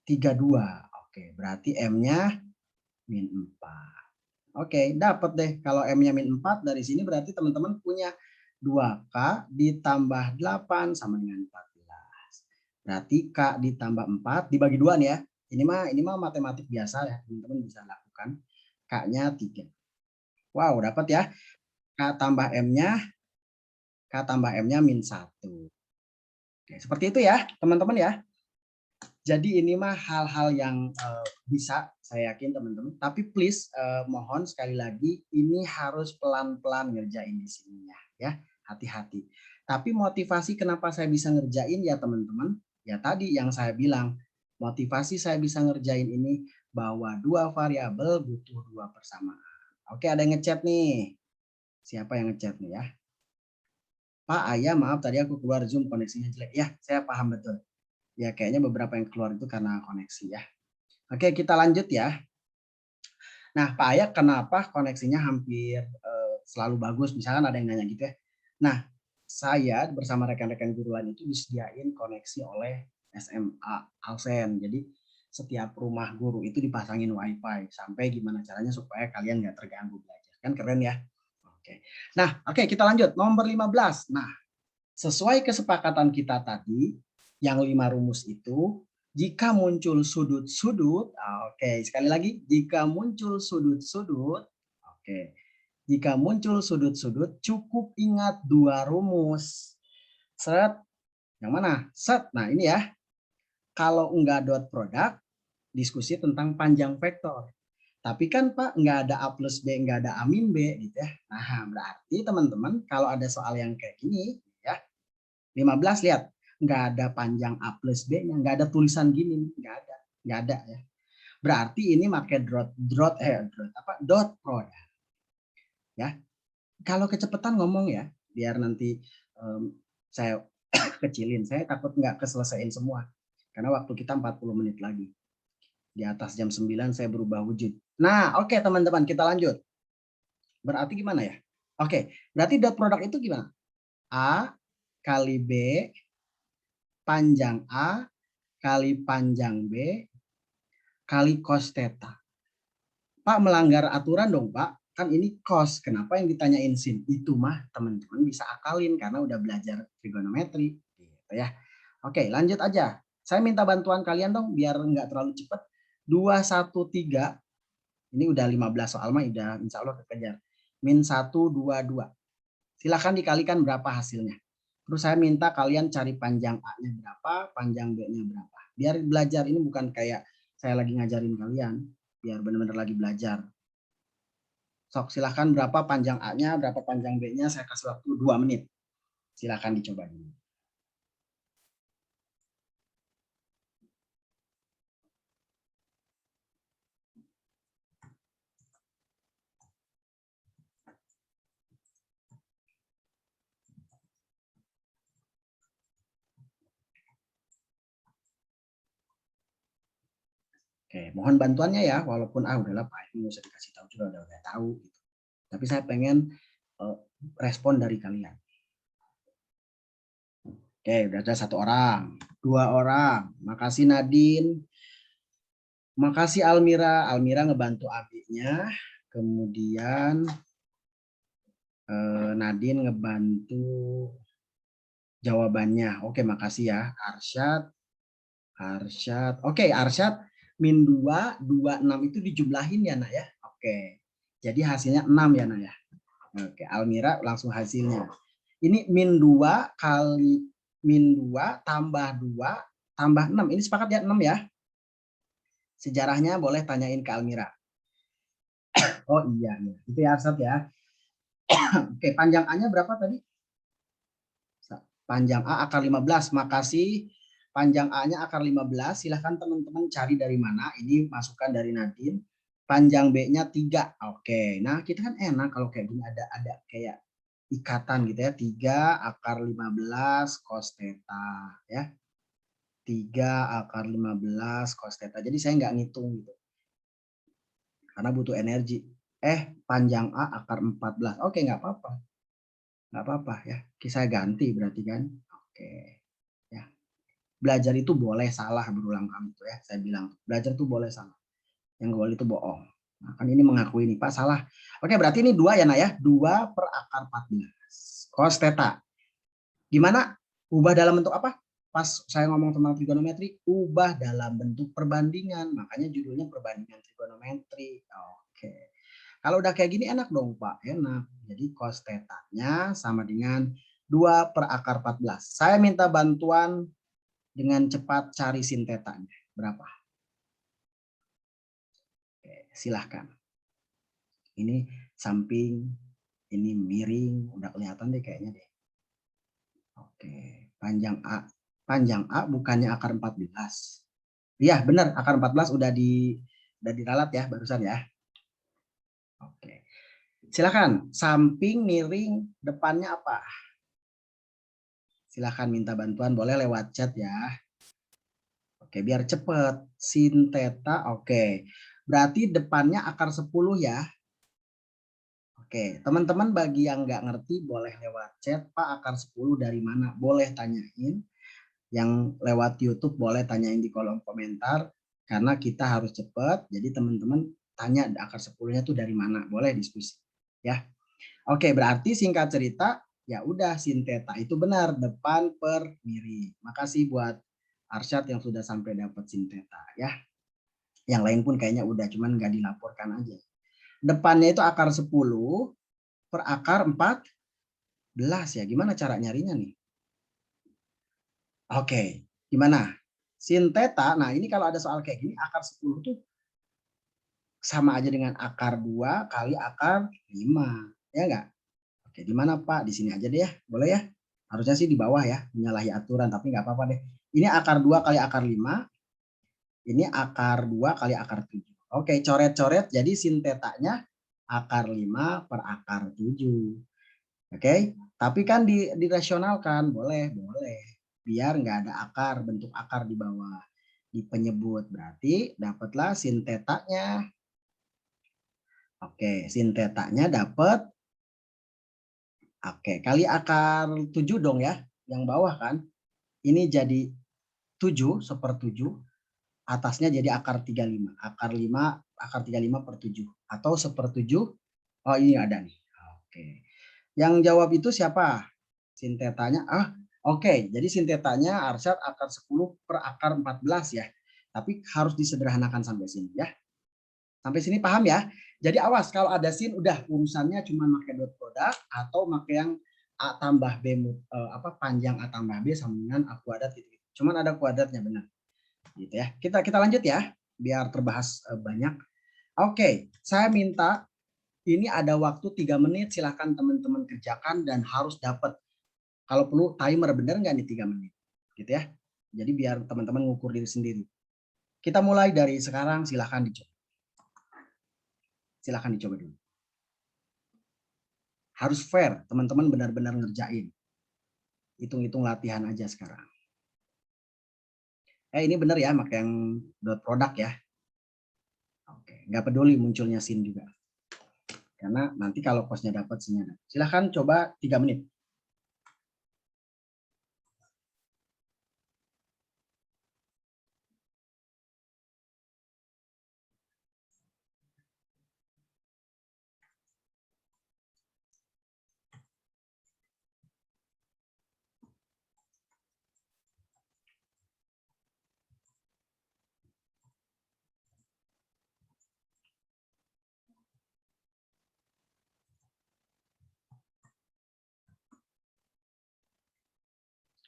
32. Oke, berarti M-nya min 4. Oke, dapat deh. Kalau M-nya min 4, dari sini berarti teman-teman punya 2K ditambah 8 sama dengan 14. Berarti K ditambah 4 dibagi 2 nih ya. Ini mah matematik biasa ya, teman-teman bisa lakukan. K-nya 3. Wow, dapat ya. K tambah M-nya min 1. Oke, seperti itu ya, teman-teman ya. Jadi ini mah hal-hal yang bisa, saya yakin teman-teman. Tapi please, mohon sekali lagi, ini harus pelan-pelan ngerjain di sininya ya. Hati-hati. Tapi motivasi kenapa saya bisa ngerjain ya teman-teman, ya tadi yang saya bilang, motivasi saya bisa ngerjain ini bahwa dua variabel butuh dua persamaan. Oke, ada yang ngechat nih. Siapa yang ngechat nih ya? Pak, Ayah, maaf tadi aku keluar Zoom koneksinya jelek. Ya, saya paham betul. Ya, kayaknya beberapa yang keluar itu karena koneksi ya. Oke, kita lanjut ya. Nah, Pak Ayah, kenapa koneksinya hampir selalu bagus? Misalkan ada yang nanya gitu ya. Nah, saya bersama rekan-rekan guru lain itu disediain koneksi oleh SMA Alsen. Jadi setiap rumah guru itu dipasangin WiFi sampai gimana caranya supaya kalian nggak terganggu belajar. Kan keren ya? Oke. Nah, oke, kita lanjut. Nomor 15. Nah, sesuai kesepakatan kita tadi, yang 5 rumus itu, jika muncul sudut-sudut, oke, sekali lagi, jika muncul sudut-sudut, oke, jika muncul sudut-sudut, cukup ingat 2 rumus. Set, yang mana? Set, nah ini ya, kalau enggak dot product, diskusi tentang panjang vektor. Tapi kan Pak, nggak ada A plus B, nggak ada A min B, gitu ya. Nah, berarti teman-teman, kalau ada soal yang kayak gini, ya, 15 lihat, nggak ada panjang A plus B-nya, nggak ada tulisan gini, nggak ada ya. Berarti ini pakai dot product. Ya, kalau kecepatan ngomong ya, biar nanti saya kecilin, saya takut nggak keselesaiin semua, karena waktu kita 40 menit lagi. Di atas jam 9 saya berubah wujud. Nah, oke teman-teman, kita lanjut. Berarti gimana ya? Oke, berarti dot product itu gimana? A kali B panjang A kali panjang B kali cos theta. Pak, melanggar aturan dong Pak. Kan ini cos. Kenapa yang ditanyain sin? Itu mah teman-teman bisa akalin karena udah belajar trigonometri. Gitu ya. Oke, lanjut aja. Saya minta bantuan kalian dong biar nggak terlalu cepat. 2, 1, 3. Ini udah 15 soal mah udah insya Allah kekejar. Min 1, 2, 2. Silahkan dikalikan berapa hasilnya. Terus saya minta kalian cari panjang A-nya berapa, panjang B-nya berapa. Biar belajar ini bukan kayak saya lagi ngajarin kalian. Biar benar-benar lagi belajar. Sok silahkan berapa panjang A-nya, berapa panjang B-nya. Saya kasih waktu 2 menit. Silahkan dicoba dulu. Oke, mohon bantuannya ya, walaupun udahlah Pak, ini nggak usah dikasih tahu juga, udah tahu gitu. Tapi saya pengen respon dari kalian. Oke, udah ada 1 orang, 2 orang. Makasih Nadine. Makasih Almira. Almira ngebantu adiknya. Kemudian Nadine ngebantu jawabannya. Oke, makasih ya. Arsyad. Oke, Arsyad min 2, 26 itu dijumlahin ya nak ya. Oke. Jadi hasilnya 6 ya nak ya. Oke, Almira langsung hasilnya. Ini min 2 kali min 2 tambah 2 tambah 6. Ini sepakat ya 6 ya. Sejarahnya boleh tanyain ke Almira. Oh iya, itu ya Arsyad ya. Oke, panjang A-nya berapa tadi? Panjang A akar 15. Makasih. Panjang A-nya akar 15. Silahkan teman-teman cari dari mana. Ini masukan dari Nadine. Panjang B-nya 3. Oke. Nah, kita kan enak kalau kayak gini ada kayak ikatan gitu ya. 3 akar 15 cos theta ya. 3 akar 15 cos theta. Jadi saya nggak ngitung gitu. Karena butuh energi. Panjang A akar 14. Oke, nggak apa-apa. Nggak apa-apa ya. Saya ganti berarti kan. Oke. Ya. Belajar itu boleh salah berulang kali itu ya. Saya bilang belajar itu boleh salah. Yang boleh itu bohong. Nah, kan ini mengakui nih Pak salah. Oke, berarti ini 2 ya nak ya. 2 per akar 14. Cos theta. Gimana? Ubah dalam bentuk apa? Pas saya ngomong tentang trigonometri, ubah dalam bentuk perbandingan. Makanya judulnya perbandingan trigonometri. Oke. Kalau udah kayak gini enak dong Pak, enak. Jadi cos theta-nya sama dengan 2 per akar 14. Saya minta bantuan dengan cepat cari sin theta-nya. Berapa? Oke, silahkan. Ini samping, ini miring, udah kelihatan deh kayaknya deh. Oke, panjang A. Panjang A bukannya akar 14. Iya, benar, akar 14 udah diralat ya barusan ya. Oke. Silakan, samping, miring, depannya apa? Silakan minta bantuan, boleh lewat chat ya. Oke, biar cepet. Sin theta, oke. Berarti depannya akar 10 ya. Oke, teman-teman bagi yang nggak ngerti boleh lewat chat, Pak akar 10 dari mana? Boleh tanyain. Yang lewat YouTube boleh tanyain di kolom komentar. Karena kita harus cepat, jadi teman-teman tanya akar 10-nya tuh dari mana. Boleh diskusi. Ya. Oke, berarti singkat cerita, ya udah sin theta itu benar, depan per miring. Makasih buat Arsyad yang sudah sampai dapat sin theta ya. Yang lain pun kayaknya udah, cuman nggak dilaporkan aja. Depannya itu akar 10 per akar 14 ya. Gimana cara nyarinya nih? Oke, gimana? Sin theta, nah ini kalau ada soal kayak gini, akar 10 tuh sama aja dengan akar 2 kali akar 5. Ya enggak? Oke, di mana Pak? Di sini aja deh ya. Boleh ya? Harusnya sih di bawah ya, menyalahi aturan, tapi nggak apa-apa deh. Ini akar 2 kali akar 5. Ini akar 2 kali akar 7. Oke, coret-coret jadi sin theta-nya akar 5 per akar 7. Oke, tapi kan dirasionalkan, boleh. Biar nggak ada akar, bentuk akar di bawah. Di penyebut, berarti dapatlah sin theta-nya. Oke, sin theta-nya dapat. Oke, kali akar 7 dong ya, yang bawah kan. Ini jadi 7 seper-7. Atasnya jadi akar 35. Akar 35 per 7. Atau seper-7. Oh ini ada nih. Oke. Yang jawab itu siapa? Sin theta-nya. Oke. Jadi sin theta-nya Arsyad akar 10 per akar 14 ya. Tapi harus disederhanakan sampai sini ya. Sampai sini paham ya? Jadi awas kalau ada sin udah urusannya cuma pakai dot product atau pakai yang A tambah B panjang A tambah B sama dengan A kuadrat gitu. Cuman ada kuadratnya benar. Gitu ya. Kita lanjut ya biar terbahas banyak. Oke, saya minta ini ada waktu 3 menit, silahkan teman-teman kerjakan dan harus dapat. Kalau perlu timer, bener nggak nih 3 menit? Gitu ya. Jadi biar teman-teman ngukur diri sendiri. Kita mulai dari sekarang, silahkan dicoba. Silahkan dicoba dulu. Harus fair, teman-teman benar-benar ngerjain. Hitung-hitung latihan aja sekarang. Ini bener ya, pakai yang dot product ya. nggak peduli munculnya sin juga. Karena nanti kalau cosnya dapat, sinnya dapat. Silahkan coba 3 menit.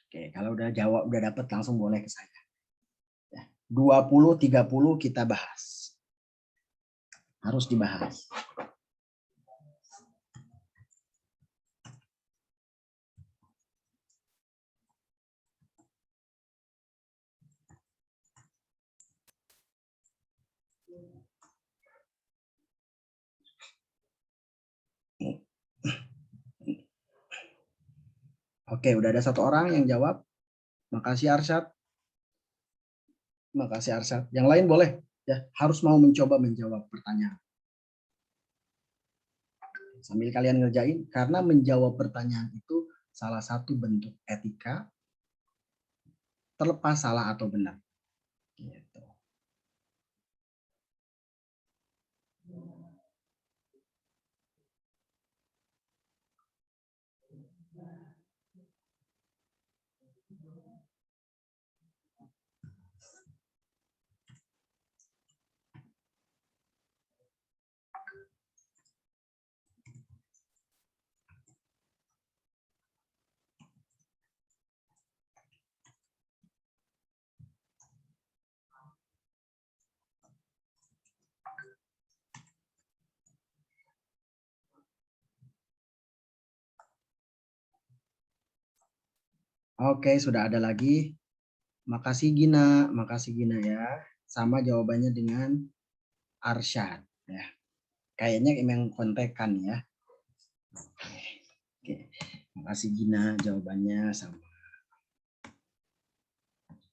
Oke, kalau udah jawab, udah dapat, langsung boleh ke saya. 20, 30 kita bahas. Harus dibahas. Oke, udah ada 1 orang yang jawab. Makasih Arsyad. Makasih Arsyad. Yang lain boleh. Ya, harus mau mencoba menjawab pertanyaan. Sambil kalian ngerjain, karena menjawab pertanyaan itu salah satu bentuk etika, terlepas salah atau benar. Gitu. Oke, sudah ada lagi. Makasih Gina ya. Sama jawabannya dengan Arsyad ya. Kayaknya emang kontekan ya. Oke. Makasih Gina, jawabannya sama.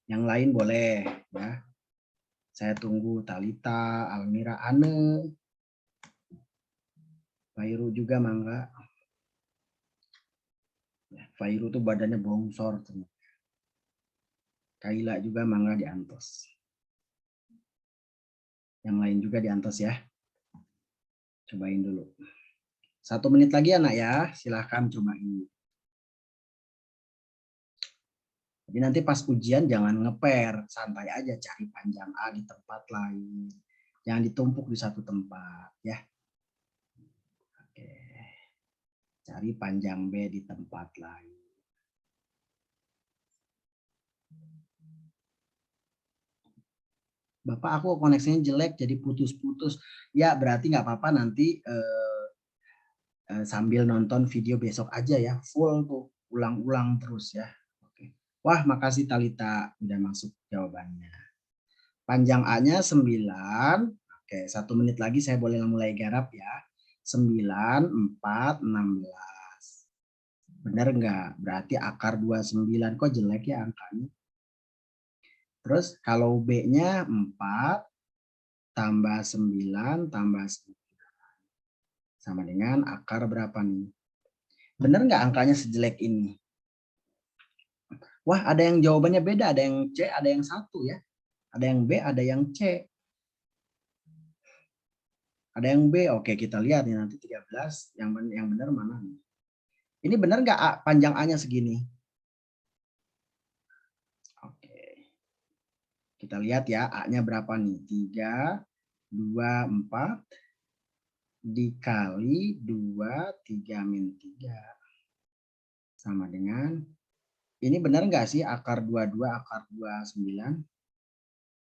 Yang lain boleh ya. Saya tunggu Talita, Almira, Ane. Fairu juga mangga. Fairu tuh badannya bongsor. Kaila juga mangga diantos. Yang lain juga diantos ya. Cobain dulu. 1 menit lagi anak ya. Silahkan cobain. Jadi nanti pas ujian jangan ngeper. Santai aja cari panjang A di tempat lain. Jangan ditumpuk di satu tempat ya. Oke. Cari panjang B di tempat lain. Bapak, aku koneksinya jelek jadi putus-putus. Ya berarti nggak apa-apa, nanti sambil nonton video besok aja ya. Full tuh, ulang-ulang terus ya. Oke. Wah, makasih Talita udah masuk jawabannya. Panjang A-nya 9. Oke, 1 menit lagi saya boleh mulai garap ya. 9, 4, 16. Benar nggak? Berarti akar 29. Kok jelek ya angkanya? Terus kalau B-nya 4 tambah 9 tambah 9. Sama dengan akar berapa nih? Benar nggak angkanya sejelek ini? Wah, ada yang jawabannya beda. Ada yang C, ada yang 1 ya. Ada yang B, ada yang C. Ada yang B. Oke, kita lihat nih nanti 13. Yang benar mana nih? Ini benar nggak panjang A-nya segini? Oke. Kita lihat ya, A-nya berapa nih? 3, 2, 4 dikali 2, 3 min 3. Sama dengan, ini benar nggak sih akar 22, akar 29?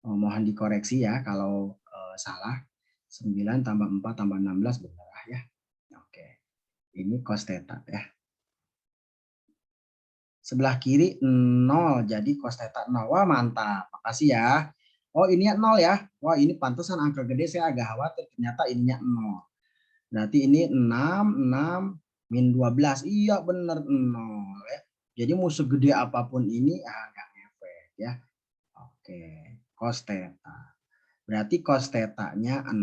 Oh, mohon dikoreksi ya kalau salah. 9 tambah 4 tambah 16 benar ya. Oke. Ini cos theta ya. Sebelah kiri 0, jadi cos theta 0. Wah, mantap. Makasih ya. Oh, ininya 0 ya. Wah, ini pantesan angka gede, saya agak khawatir. Ternyata ininya 0. Berarti ini 6 min 12. Iya, benar 0 ya. Jadi mau segede apapun ini agak ngefek ya. Oke, cos theta. Berarti cos tetanya 0.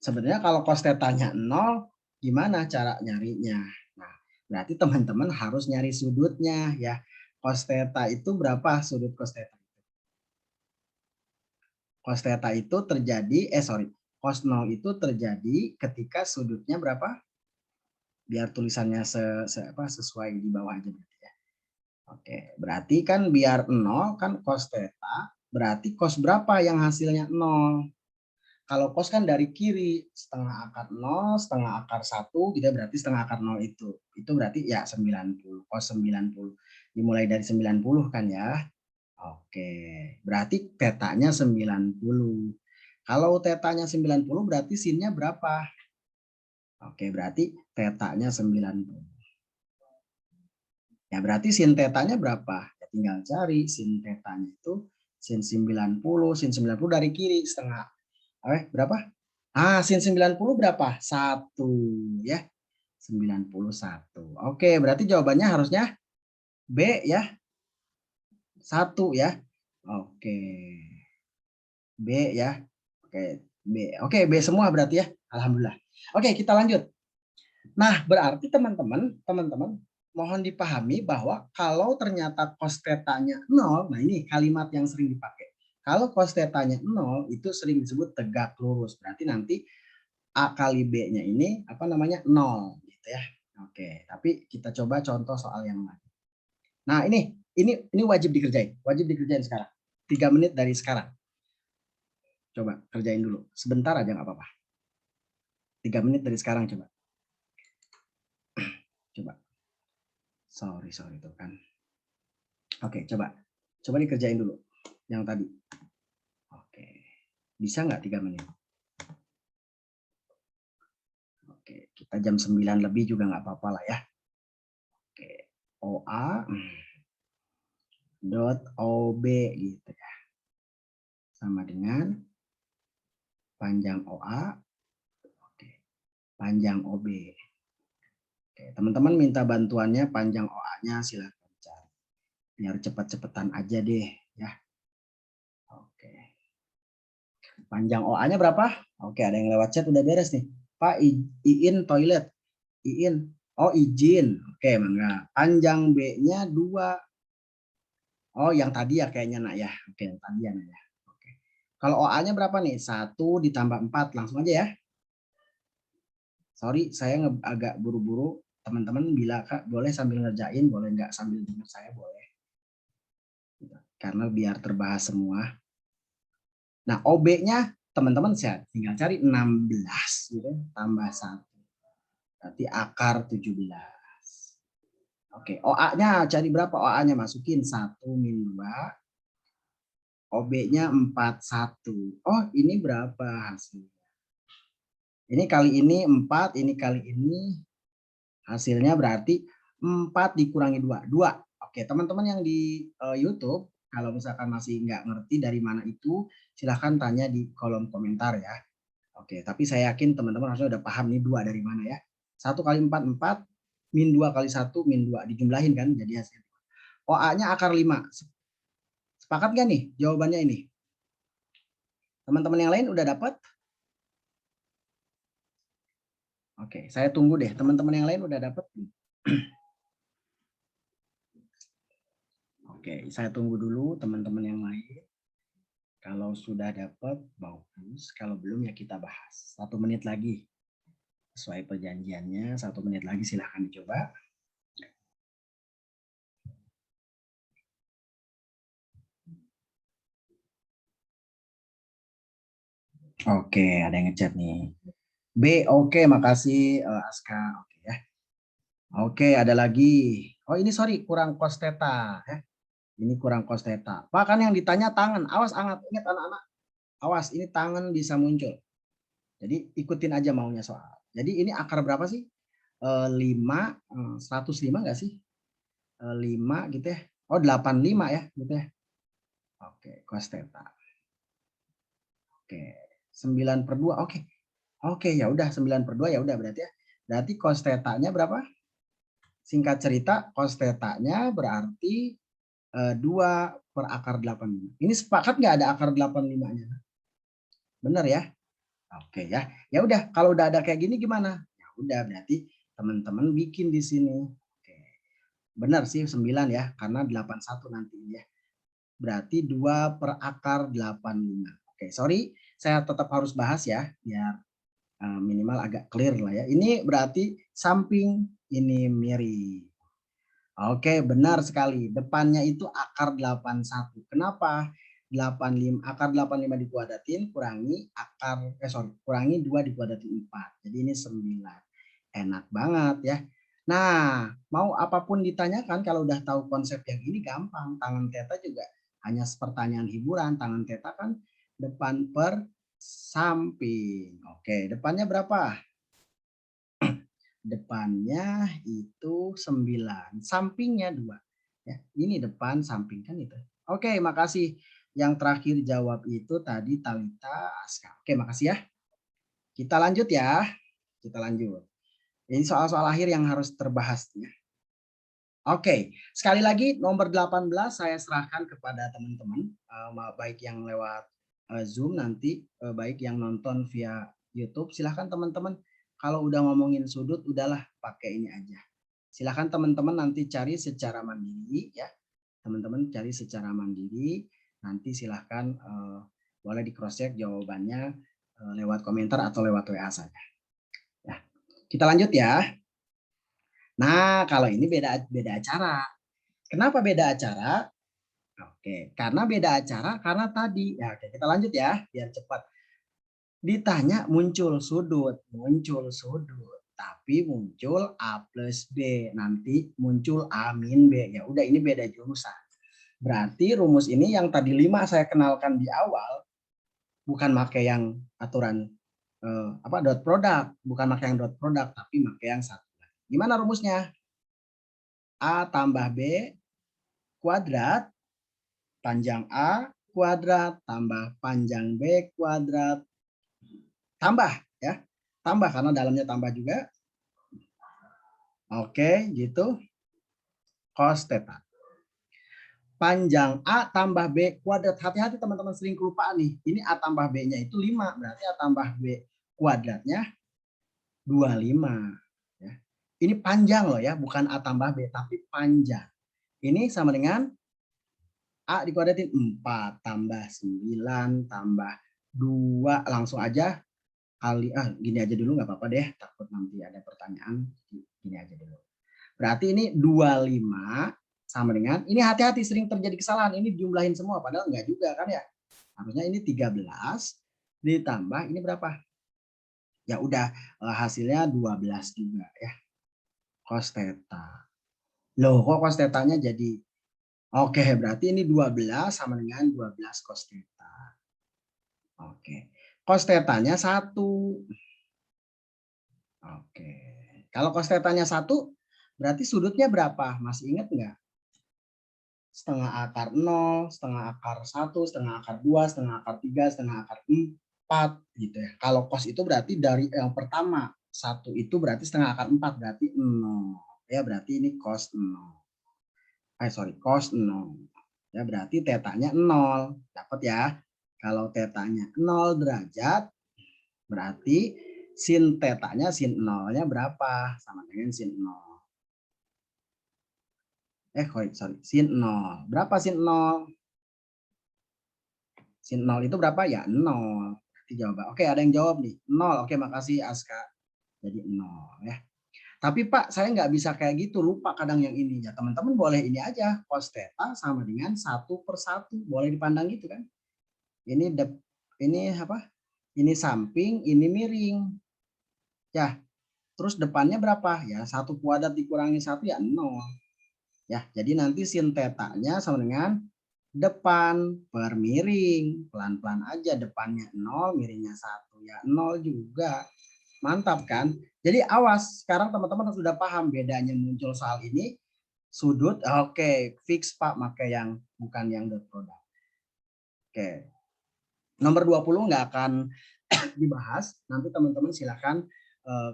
Sebenarnya kalau cos tetanya 0, gimana cara nyarinya? Nah, berarti teman-teman harus nyari sudutnya ya. Cos theta itu berapa sudut cos theta? Cos theta itu terjadi, cos 0 itu terjadi ketika sudutnya berapa? Biar tulisannya sesuai di bawah aja berarti ya. Oke, berarti kan biar 0 kan cos theta, berarti cos berapa yang hasilnya 0? Kalau cos kan dari kiri, setengah akar 0, setengah akar 1, gitu berarti setengah akar 0 itu. Itu berarti ya 90, cos 90. Dimulai dari 90 kan ya. Oke, berarti tetanya 90. Kalau tetanya 90 berarti sinnya berapa? Oke, berarti tetanya 90. Ya berarti sin tetanya berapa? Ya tinggal cari sin tetanya itu sin 90, sin 90 dari kiri setengah. Berapa? Sin 90 berapa? 1 ya. 91. Oke, berarti jawabannya harusnya B ya. 1 ya. Oke. B ya. Oke, B. Oke, B semua berarti ya. Alhamdulillah. Oke, kita lanjut. Nah, berarti teman-teman mohon dipahami bahwa kalau ternyata cos tetanya 0, nah ini kalimat yang sering dipakai. Kalau cos tetanya 0 itu sering disebut tegak lurus. Berarti nanti A kali B-nya ini apa namanya 0 gitu ya. Oke, tapi kita coba contoh soal yang lain. Nah, ini wajib dikerjain. Wajib dikerjain sekarang. 3 menit dari sekarang. Coba kerjain dulu. Sebentar aja nggak apa-apa. 3 menit dari sekarang coba. Coba. Sorry itu kan. Oke, coba dikerjain dulu yang tadi. Oke, bisa nggak 3 menit? Oke, kita jam 9 lebih juga nggak apa-apa lah ya. Oke, OA dot OB gitu ya. Sama dengan panjang OA, oke, panjang OB. Oke, teman-teman minta bantuannya panjang OA-nya silahkan cari. Biar cepet-cepetan aja deh ya. Oke. Panjang OA-nya berapa? Oke, ada yang lewat chat udah beres nih. Pak, Iin toilet. Iin. Oh, izin. Oke, mangga. Panjang B-nya 2. Oh, yang tadi ya kayaknya nak ya. Oke, yang tadi ya nak ya. Oke. Kalau OA-nya berapa nih? 1 ditambah 4. Langsung aja ya. Sorry, saya agak buru-buru. Teman-teman bila Kak boleh sambil ngerjain, boleh nggak sambil dengar saya boleh. Karena biar terbahas semua. Nah, OB-nya teman-teman saya tinggal cari 16 gitu, tambah 1. Berarti akar 17. Oke, OA-nya cari berapa? OA-nya masukin 1 min 2. OB-nya 41. Oh, ini berapa hasilnya? Ini kali ini 4, ini kali ini hasilnya berarti 4 dikurangi 2. 2. Oke, teman-teman yang di YouTube, kalau misalkan masih nggak ngerti dari mana itu, silahkan tanya di kolom komentar ya. Oke, tapi saya yakin teman-teman harusnya udah paham nih 2 dari mana ya. 1 kali 4, 4. Min 2 kali 1, min 2. Dijumlahin kan, jadi hasil. OA-nya akar 5. Sepakat nggak nih jawabannya ini? Teman-teman yang lain udah dapat? Oke, saya tunggu deh. Teman-teman yang lain udah dapat? Oke, saya tunggu dulu teman-teman yang lain. Kalau sudah dapat, bagus. Kalau belum ya kita bahas. 1 menit lagi. Sesuai perjanjiannya, 1 menit lagi silahkan dicoba. Oke, ada yang ngechat nih. B, oke, makasih Aska. Oke ya. Oke, ada lagi. Oh ini sorry, kurang cos theta. Ini kurang cos theta. Pak kan yang ditanya tangan. Awas ingat anak-anak. Awas, ini tangan bisa muncul. Jadi ikutin aja maunya soal. Jadi ini akar berapa sih? 5, 105 nggak sih? 5 gitu ya. Oh 85 ya gitu ya. Oke, cos theta. Oke, 9/2. Oke. Oke, ya udah 9/2 ya udah berarti ya. Berarti cos theta-nya berapa? Singkat cerita, cos theta-nya berarti 2 per akar 85. Ini sepakat nggak ada akar 85-nya? Benar ya? Oke ya. Ya udah, kalau udah ada kayak gini gimana? Ya udah, berarti teman-teman bikin di sini. Oke. Benar sih 9 ya, karena 81 nanti ya. Berarti 2 per akar 85. Oke, sorry, saya tetap harus bahas ya, biar minimal agak clear lah ya. Ini berarti samping, ini miring. Oke, benar sekali. Depannya itu akar 81. Kenapa? 85, akar 85 dikuadratin kurangi kurangi 2 dikuadratin 4. Jadi ini 9. Enak banget ya. Nah, mau apapun ditanyakan kalau udah tahu konsep yang ini gampang. Tangan teta juga hanya pertanyaan hiburan. Tangan teta kan depan per samping. Oke, depannya berapa? Depannya itu 9, sampingnya 2. Ya, ini depan, samping kan itu. Oke, makasih. Yang terakhir jawab itu tadi Talita Aska. Oke, makasih ya. Kita lanjut ya. Kita lanjut. Ini soal-soal akhir yang harus terbahas ya. Oke, sekali lagi nomor 18 saya serahkan kepada teman-teman, baik yang lewat Zoom nanti, baik yang nonton via YouTube. Silahkan teman-teman, kalau udah ngomongin sudut, udahlah pakai ini aja. Silahkan teman-teman nanti cari secara mandiri ya. Teman-teman cari secara mandiri, nanti silahkan boleh di cross check jawabannya lewat komentar atau lewat WA saja. Ya, kita lanjut ya. Nah, kalau ini beda acara. Kenapa beda acara? Oke, karena beda acara karena tadi. Ya, oke, kita lanjut ya, biar cepat. Ditanya muncul sudut, tapi muncul A plus B, nanti muncul A min B. Ya udah, ini beda jurusan. Berarti rumus ini yang tadi 5 saya kenalkan di awal, bukan pakai yang aturan dot product, bukan pakai yang dot product, tapi pakai yang satu. Gimana rumusnya? A tambah B kuadrat panjang A kuadrat tambah panjang B kuadrat tambah ya. Tambah karena dalamnya tambah juga. Oke, gitu. Cos theta. Panjang A tambah B kuadrat. Hati-hati teman-teman, sering kelupaan nih. Ini A tambah B-nya itu 5, berarti A tambah B kuadratnya 25. Ya. Ini panjang loh ya, bukan A tambah B, tapi panjang. Ini sama dengan A dikuadratin 4 tambah 9 tambah 2. Langsung aja kali, gini aja dulu nggak apa-apa deh. Takut nanti ada pertanyaan. Gini aja dulu. Berarti ini 25 sama dengan, ini hati-hati sering terjadi kesalahan. Ini dijumlahin semua, padahal nggak juga kan ya. Harusnya ini 13 ditambah ini berapa? Ya udah, hasilnya 12 juga ya. Cos theta. Loh, kok cos theta-nya jadi, oke, berarti ini 12 sama dengan 12 cos theta. Oke. Cos theta-nya 1. Oke. Kalau cos theta-nya 1, berarti sudutnya berapa? Masih ingat nggak? Setengah akar 0, setengah akar 1, setengah akar 2, setengah akar 3, setengah akar 4 gitu ya. Kalau cos itu berarti dari yang pertama, 1 itu berarti setengah akar 4, berarti 0. Ya, berarti ini cos 0. Cos 0. Ya, berarti tetanya 0. Dapat ya. Kalau tetanya 0 derajat, berarti sin tetanya, sin 0-nya berapa? Sama dengan sin 0. Sin 0. Berapa sin 0? Sin 0 itu berapa? Ya 0. Berarti jawaban. Oke, ada yang jawab nih. 0. Oke, makasih Aska. Jadi 0 ya. Tapi Pak, saya nggak bisa kayak gitu. Lupa kadang yang ini. Ya teman-teman boleh ini aja. Cos theta sama dengan 1/1. Boleh dipandang gitu kan. Ini apa? Ini samping, ini miring. Ya, terus depannya berapa? Ya 1 kuadrat dikurangi 1 ya 0. Ya, jadi nanti sin tetanya sama dengan depan per miring. Pelan-pelan aja, depannya 0, miringnya 1. Ya 0 juga. Mantap kan? Jadi awas, sekarang teman-teman sudah paham bedanya muncul soal ini. Sudut, oke, fix Pak, pakai yang bukan yang dot product. Oke. Nomor 20 nggak akan dibahas. Nanti teman-teman silakan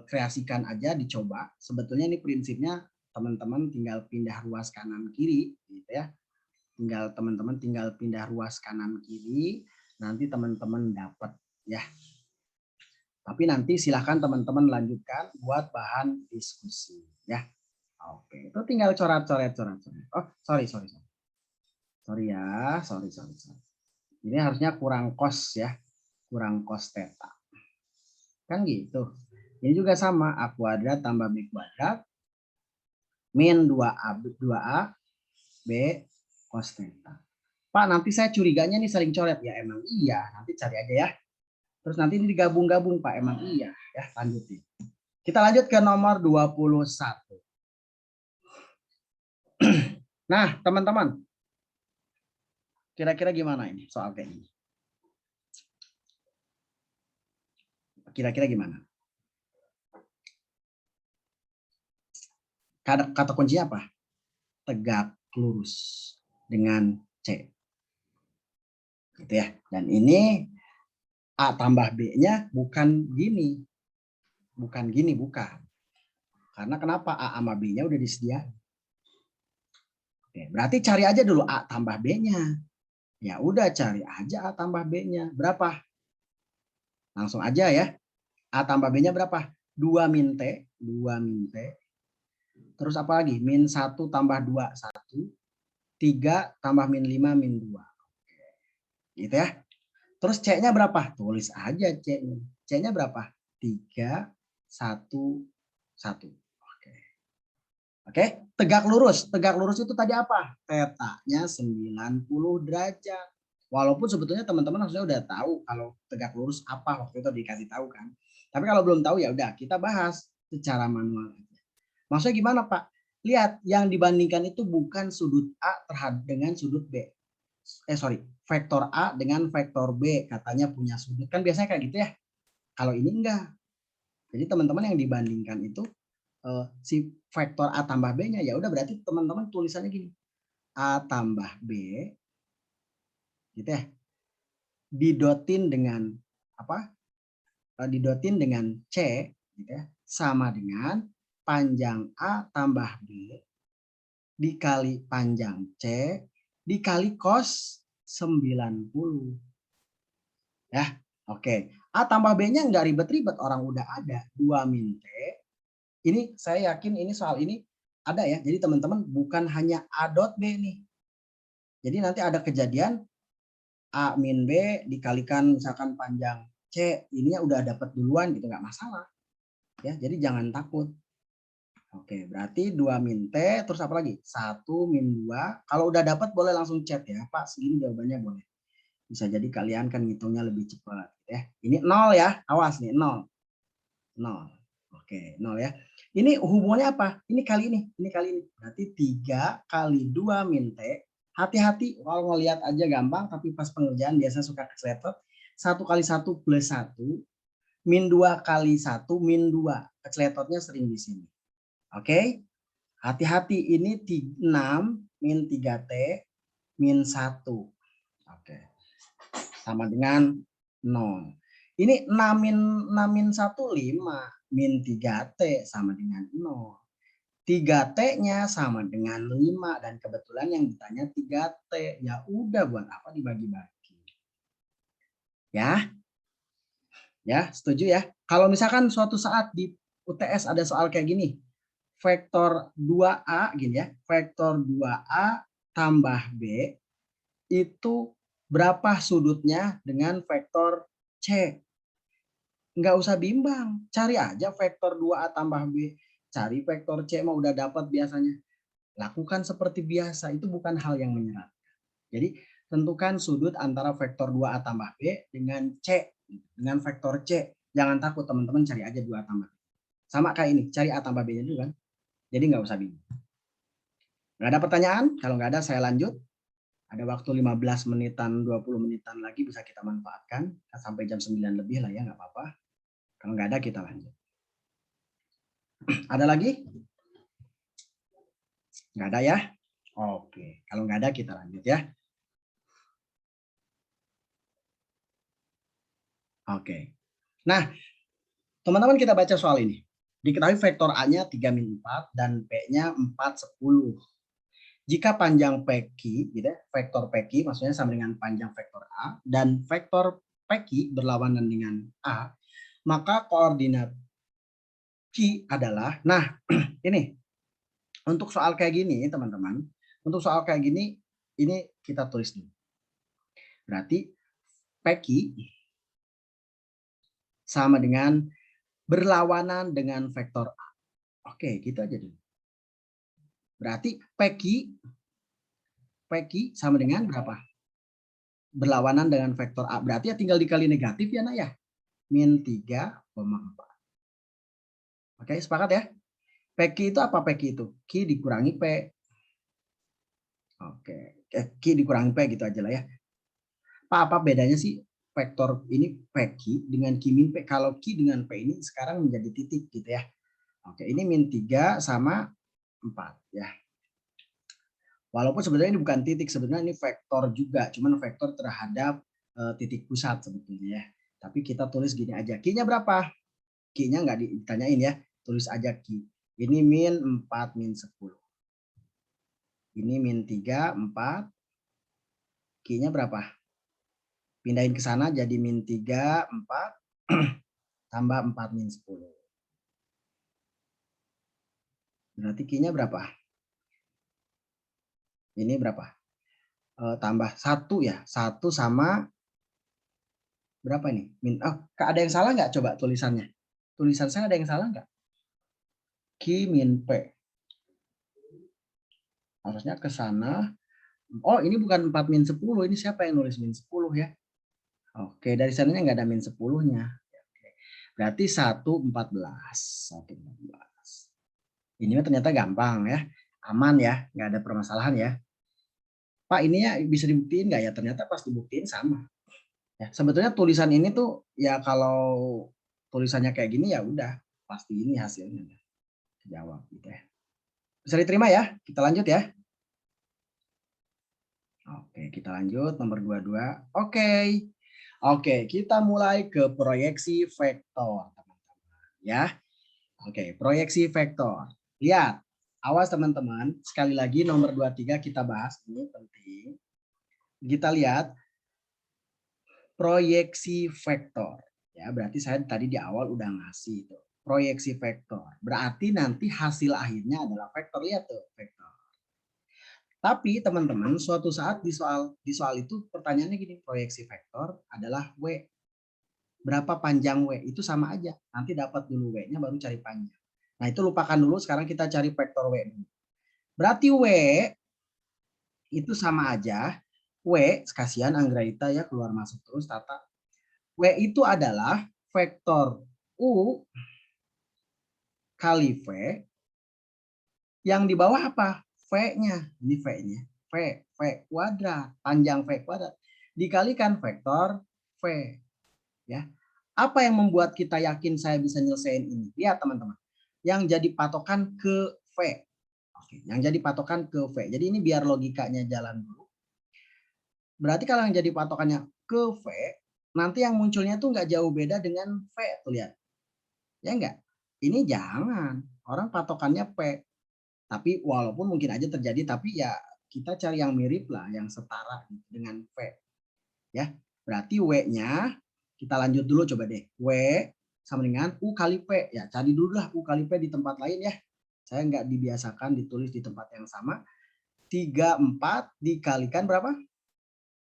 kreasikan aja, dicoba. Sebetulnya ini prinsipnya teman-teman tinggal pindah ruas kanan kiri gitu ya. Teman-teman tinggal pindah ruas kanan kiri, nanti teman-teman dapat ya. Tapi nanti silahkan teman-teman lanjutkan buat bahan diskusi ya. Oke, itu tinggal coret-coret. Oh, sorry. Sorry ya, sorry. Ini harusnya kurang kos ya, kurang kos theta. Kan gitu. Ini juga sama, A kuadrat tambah B kuadrat min 2A B cos theta. Pak, nanti saya curiganya nih saling coret. Ya emang iya, nanti cari aja ya. Terus nanti ini digabung-gabung Pak, emang iya. Ya lanjutin. Kita lanjut ke nomor 21. Nah, teman-teman. Kira-kira gimana ini soal kayak ini? Kira-kira gimana? Kata kuncinya apa? Tegak lurus dengan C. Gitu ya. Dan ini A tambah B-nya bukan gini. Bukan gini, bukan. Karena kenapa? A sama B-nya udah disediain. Oke, berarti cari aja dulu A tambah B-nya. Ya udah cari aja A tambah B-nya. Berapa? Langsung aja ya. A tambah B-nya berapa? 2 min T. 2 min T. Terus apa lagi? Min 1 tambah 2, 1. 3 tambah min 5, min 2. Gitu ya. Terus C-nya berapa? Tulis aja C-nya. C-nya berapa? 3, 1, 1. Oke. Tegak lurus. Tegak lurus itu tadi apa? Tetanya 90 derajat. Walaupun sebetulnya teman-teman harusnya udah tahu kalau tegak lurus apa, waktu itu dikasih tahu kan. Tapi kalau belum tahu ya udah kita bahas secara manual. Maksudnya gimana Pak? Lihat, yang dibandingkan itu bukan sudut A terhadap dengan sudut B. Vektor A dengan vektor B katanya punya sudut. Kan biasanya kayak gitu ya. Kalau ini enggak. Jadi teman-teman yang dibandingkan itu si vektor A tambah B-nya, ya udah berarti teman-teman tulisannya gini. A tambah B gitu ya. Didotin dengan apa? Didotin dengan C gitu ya. Sama dengan panjang A tambah B dikali panjang C dikali cos 90. Ya, oke. A tambah B-nya nggak ribet-ribet, orang udah ada. 2 min T. Ini saya yakin ini soal ini ada ya. Jadi teman-teman bukan hanya A dot B nih. Jadi nanti ada kejadian A min B dikalikan misalkan panjang C. Ininya udah dapat duluan gitu, nggak masalah. Ya, jadi jangan takut. Oke, berarti 2 min T, terus apa lagi? 1 min 2. Kalau udah dapat boleh langsung chat ya. Pak, segini jawabannya boleh. Bisa jadi kalian kan ngitungnya lebih cepat ya. Ini 0 ya. Awas nih, 0. 0. Oke, 0 ya. Ini hubungannya apa? Ini kali ini. Berarti 3 kali 2 min T. Hati-hati kalau ngelihat aja gampang, tapi pas pengerjaan biasa suka keceletot. 1 kali 1 plus 1. Min 2 kali 1 min 2. Keceletotnya sering di sini. Oke. Hati-hati, ini 6 min 3T min 1. Oke. Sama dengan 0. Ini 6 min 1, 5. Min 3T sama dengan 0. 3T-nya sama dengan 5. Dan kebetulan yang ditanya 3T. Ya udah, buat apa dibagi-bagi. Ya. Ya, setuju ya. Kalau misalkan suatu saat di UTS ada soal kayak gini. Vektor 2A gini ya. Vektor 2A tambah B itu berapa sudutnya dengan vektor C? Nggak usah bimbang. Cari aja vektor 2A tambah B. Cari vektor C mah udah dapat biasanya. Lakukan seperti biasa. Itu bukan hal yang menyeramkan. Jadi tentukan sudut antara vektor 2A tambah B dengan C. Dengan vektor C. Jangan takut teman-teman, cari aja 2A tambah B. Sama kayak ini. Cari A tambah B-nya dulu kan. Jadi nggak usah bingung. Nggak ada pertanyaan? Kalau nggak ada saya lanjut. Ada waktu 15 menitan, 20 menitan lagi bisa kita manfaatkan. Sampai jam 9 lebih lah ya, nggak apa-apa. Kalau nggak ada kita lanjut. Ada lagi? Nggak ada ya? Oke. Kalau nggak ada kita lanjut ya. Oke. Nah, teman-teman kita baca soal ini. Diketahui vektor A-nya 3 min 4 dan P-nya 4, 10. Jika panjang PQ, gitu ya, vektor PQ maksudnya sama dengan panjang vektor A, dan vektor PQ berlawanan dengan A, maka koordinat Q adalah, nah ini, untuk soal kayak gini teman-teman, untuk soal kayak gini, ini kita tulis dulu. Berarti PQ sama dengan berlawanan dengan vektor A. Oke, gitu aja dulu. Berarti PQ sama dengan berapa? Berlawanan dengan vektor A. Berarti ya tinggal dikali negatif ya, nak ya. Min 3,4. Oke, sepakat ya? PQ itu apa PQ itu? Q dikurangi P. Oke, Q dikurangi P gitu aja lah ya. Pak, apa bedanya sih vektor ini PQ dengan Q min P? Kalau Q dengan P ini sekarang menjadi titik gitu ya. Oke, ini min 3 sama 4 ya. Walaupun sebenarnya ini bukan titik, sebenarnya ini vektor juga, cuman vektor terhadap titik pusat sebetulnya ya. Tapi kita tulis gini aja. Q-nya berapa? Q-nya nggak ditanyain ya, tulis aja Q. Ini min 4 min 10. Ini min 3, 4. Q-nya berapa? Pindahin ke sana jadi min 3, 4, tambah 4 min 10. Berarti Q-nya berapa? Ini berapa? Tambah 1 ya. 1 sama berapa ini? Ada yang salah nggak coba tulisannya? Tulisan saya ada yang salah nggak? Q min P. Harusnya ke sana. Oh, ini bukan 4 min 10. Ini siapa yang nulis min 10 ya? Oke, dari sananya nggak ada min 10-nya. Berarti 1,14. 1,14. Ini ternyata gampang ya. Aman ya, nggak ada permasalahan ya. Pak, ini ya bisa dibuktiin nggak ya? Ternyata pas dibuktiin sama. Ya, sebetulnya tulisan ini tuh ya kalau tulisannya kayak gini ya udah pasti ini hasilnya. Jawab gitu ya. Bisa diterima ya? Kita lanjut ya. Oke, kita lanjut nomor 22. Oke, kita mulai ke proyeksi vektor, teman-teman ya. Oke, proyeksi vektor. Lihat, awas teman-teman, sekali lagi nomor 23 kita bahas, ini penting. Kita lihat proyeksi vektor. Ya, berarti saya tadi di awal udah ngasih itu. Proyeksi vektor. Berarti nanti hasil akhirnya adalah vektor. Lihat tuh, vektor. Tapi teman-teman, suatu saat di soal itu pertanyaannya gini, proyeksi vektor adalah W. Berapa panjang W? Itu sama aja. Nanti dapat dulu W-nya baru cari panjang. Nah, itu lupakan dulu, sekarang kita cari vektor W dulu. Berarti W itu sama aja. W, kasihan Anggraita ya, keluar masuk terus Tata. W itu adalah vektor U kali V yang di bawah apa? V-nya. Ini V-nya. V kuadrat, panjang V kuadrat. Dikalikan vektor V. Ya. Apa yang membuat kita yakin saya bisa nyelesain ini? Lihat teman-teman. Yang jadi patokan ke V. Oke, yang jadi patokan ke V. Jadi ini biar logikanya jalan dulu. Berarti kalau yang jadi patokannya ke V, nanti yang munculnya tuh nggak jauh beda dengan V. Tuh lihat. Ya enggak? Ini jangan. Orang patokannya P. Tapi walaupun mungkin aja terjadi, tapi ya kita cari yang mirip lah, yang setara dengan V. Ya, berarti W-nya kita lanjut dulu coba deh. W sama dengan U kali P. Ya, cari dulu lah U kali P di tempat lain ya. Saya nggak dibiasakan ditulis di tempat yang sama. 34 dikalikan berapa?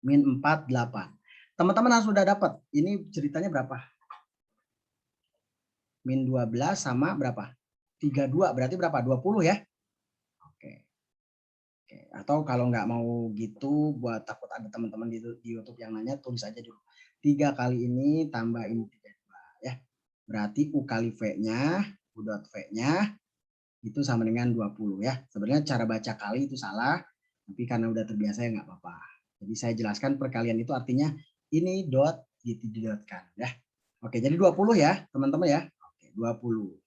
Min 4, 8. Teman-teman harus sudah dapat. Ini ceritanya berapa? Min 12 sama berapa? 32. Berarti berapa? 20 ya? Oke. Atau kalau nggak mau gitu, buat takut ada teman-teman di YouTube yang nanya, tulis aja dulu. 3 kali ini tambah ini 32 ya. Berarti U kali V-nya, U dot V-nya itu sama dengan 20 ya. Sebenarnya cara baca kali itu salah, tapi karena udah terbiasa ya nggak apa-apa. Jadi saya jelaskan perkalian itu artinya ini dot didotkan ya. Oke, jadi 20 ya teman-teman ya. Oke, 20.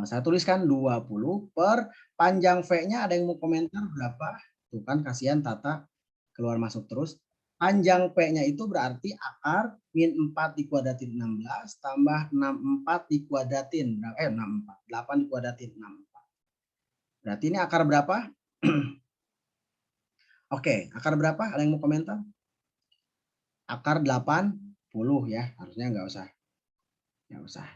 Saya tuliskan 20 per panjang V-nya, ada yang mau komentar berapa? Tuh kan kasihan Tata keluar masuk terus. Panjang P-nya itu berarti akar min 4 dikuadratin 16 tambah 64 dikuadratin 64. 8 dikuadratin 64. Berarti ini akar berapa? Oke, akar berapa? Ada yang mau komentar? Akar 80 ya, harusnya nggak usah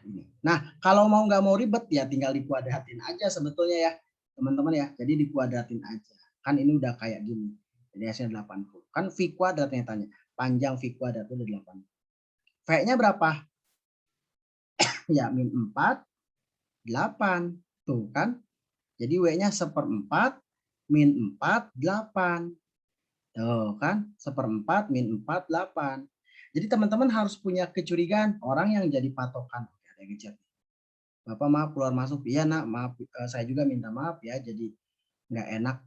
ini. Nah, kalau nggak mau ribet ya tinggal dikuadratin aja sebetulnya ya, teman-teman ya. Jadi dikuadratin aja. Kan ini udah kayak gini. Jadi hasilnya 80. Kan V kuadratnya tanya. Panjang V kuadrat itu 80. V-nya berapa? Ya, min 4, 8. Tuh kan. Jadi W-nya 1/4, min 4, 8. Tuh kan, 1/4, min 4, 8. Jadi teman-teman harus punya kecurigaan orang yang jadi patokan. Ada yang ngechat. Bapak maaf keluar masuk. Iya nak, maaf. Saya juga minta maaf ya. Jadi nggak enak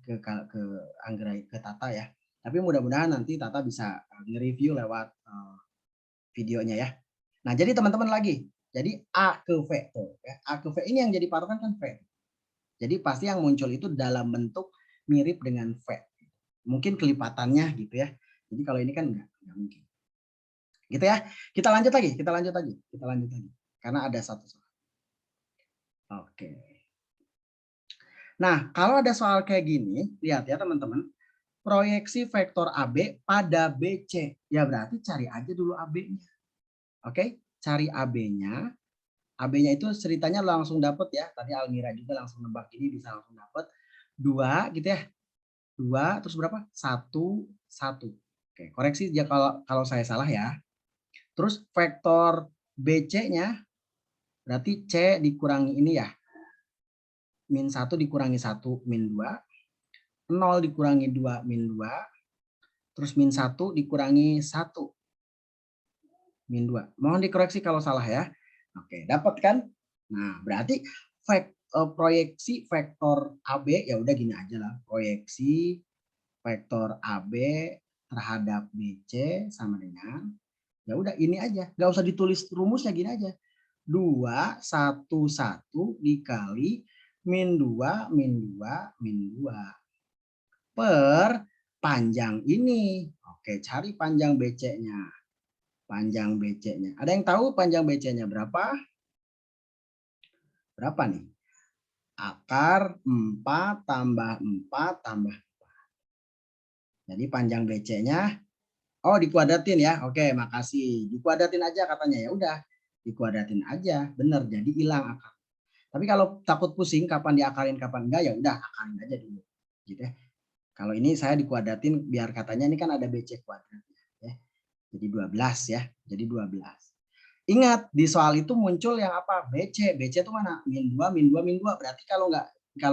ke Anggrek, ke Tata ya. Tapi mudah-mudahan nanti Tata bisa nge-review lewat videonya ya. Nah jadi teman-teman lagi. Jadi A ke V tuh. Ya. A ke V ini yang jadi patokan kan V. Jadi pasti yang muncul itu dalam bentuk mirip dengan V. Mungkin kelipatannya gitu ya. Jadi kalau ini kan nggak mungkin. Gitu ya. Kita lanjut lagi. Karena ada satu soal. Oke. Nah, kalau ada soal kayak gini, lihat ya teman-teman. Proyeksi vektor AB pada BC. Ya berarti cari aja dulu AB-nya. Oke, cari AB-nya. AB-nya itu ceritanya langsung dapet ya. Tadi Almira juga langsung nebak ini bisa langsung dapet. 2 gitu ya. 2 terus berapa? 1, 1. Oke, koreksi ya kalau saya salah ya. Terus vektor BC-nya berarti C dikurangi ini ya. Min 1 dikurangi 1, min 2. 0 dikurangi 2, min 2. Terus min 1 dikurangi 1. Min 2. Mohon dikoreksi kalau salah ya. Oke, dapat kan? Nah, berarti proyeksi vektor AB ya udah gini aja lah. Proyeksi vektor AB terhadap BC sama dengan ya udah ini aja. Nggak usah ditulis rumusnya, gini aja. 2 1 1 dikali min 2 min 2 min 2 per panjang ini. Oke, cari panjang BC-nya. Panjang BC-nya. Ada yang tahu panjang BC-nya berapa? Berapa nih? Akar 4 tambah 4 tambah 4. Jadi panjang BC-nya, oh dikuadratin ya. Oke, makasih. Dikuadratin aja katanya. Ya udah, dikuadratin aja. Bener, jadi hilang akar. Tapi kalau takut pusing kapan diakarin kapan enggak, ya udah akarin aja dulu. Gitu ya. Kalau ini saya dikuadratin biar katanya ini kan ada BC kuadrat ya. Jadi 12 ya. Jadi 12. Ingat di soal itu muncul yang apa? BC. BC itu mana? Min 2 min 2 min 2. Berarti kalau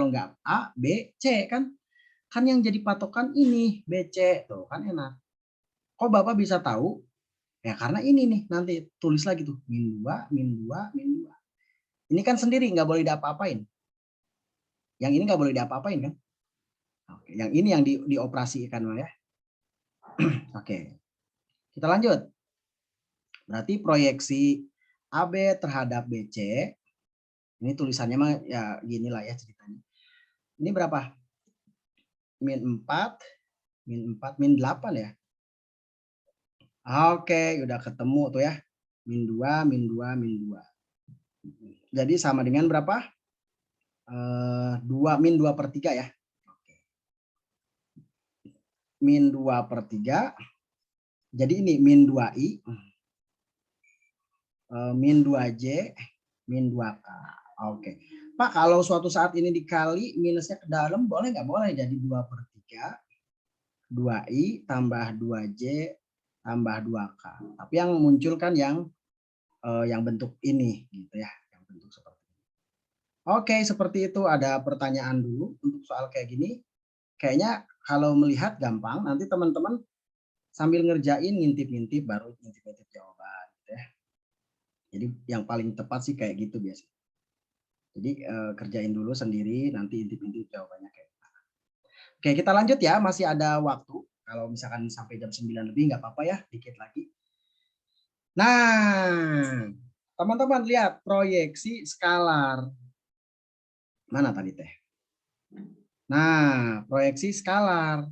nggak A, B, C kan? Kan yang jadi patokan ini BC. Tuh kan enak. Kok Bapak bisa tahu? Ya karena ini nih nanti tulis lagi tuh min 2 min 2 min 2. Ini kan sendiri nggak boleh diapa-apain. Yang ini nggak boleh diapa-apain kan? Oke, yang ini yang dioperasikan ya. Oke. Kita lanjut. Berarti proyeksi AB terhadap BC. Ini tulisannya mah ya gini lah ya ceritanya. Ini berapa? Min 4, min 4, min 8 ya. Oke, udah ketemu tuh ya. Min 2, min 2, min 2. Jadi sama dengan berapa? 2, min 2/3 ya. Oke. Min 2/3. Jadi ini min 2i. Min 2J, min 2K. Oke. Pak, kalau suatu saat ini dikali minusnya ke dalam, boleh nggak? Boleh, jadi 2/3. 2i tambah 2J tambah 2K. Tapi yang muncul kan yang bentuk ini gitu ya, yang bentuk seperti ini. Oke, seperti itu. Ada pertanyaan dulu untuk soal kayak gini. Kayaknya kalau melihat gampang, nanti teman-teman sambil ngerjain ngintip-ngintip baru ngintip-ngintip jawaban gitu ya. Jadi yang paling tepat sih kayak gitu biasanya. Jadi kerjain dulu sendiri, nanti intip-intip jawabannya kayak gimana. Oke, kita lanjut ya, masih ada waktu. Kalau misalkan sampai jam 9 lebih nggak apa-apa ya, dikit lagi. Nah, teman-teman lihat proyeksi skalar. Mana tadi teh? Nah, proyeksi skalar.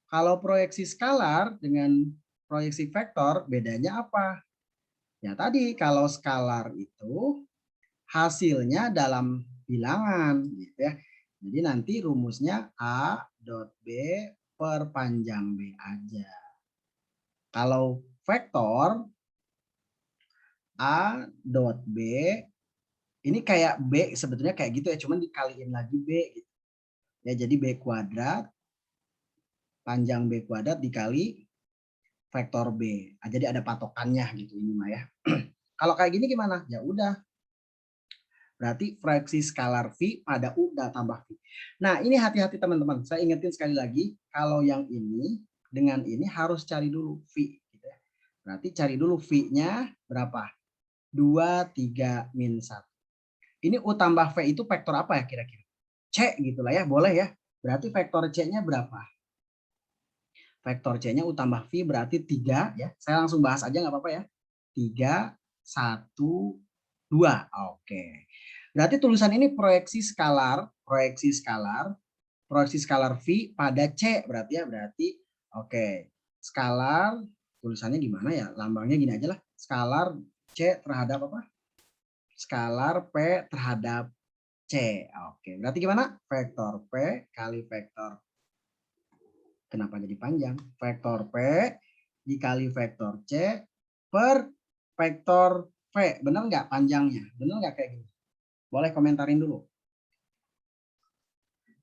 Kalau proyeksi skalar dengan proyeksi vektor, bedanya apa? Ya tadi, kalau skalar itu hasilnya dalam bilangan, gitu ya. Jadi nanti rumusnya A dot B per panjang B aja. Kalau vektor A dot B, ini kayak B sebetulnya kayak gitu ya, cuman dikaliin lagi B gitu. Ya, jadi B kuadrat, panjang B kuadrat dikali vektor B. Nah, jadi ada patokannya gitu ini mah ya. Kalau kayak gini gimana? Ya udah. Berarti fraksi skalar V pada U tambah V. Nah, ini hati-hati teman-teman. Saya ingetin sekali lagi, kalau yang ini dengan ini harus cari dulu V. Gitu ya. Berarti cari dulu V-nya berapa? 2, 3, min 1. Ini U tambah V itu vektor apa ya kira-kira? C gitulah ya, boleh ya. Berarti vektor C-nya berapa? Vektor C-nya U tambah V berarti 3 ya. Saya langsung bahas aja nggak apa-apa ya. 3, 1, 2. Oke. Berarti tulisan ini proyeksi skalar V pada C berarti ya. Berarti oke. Skalar tulisannya gimana ya? Lambangnya gini aja lah. Skalar C terhadap apa? Skalar P terhadap C. Oke, berarti gimana? Vektor P kali vektor. Kenapa jadi panjang? Vektor P dikali vektor C per vektor V. Benar nggak panjangnya? Benar nggak kayak gini? Boleh komentarin dulu.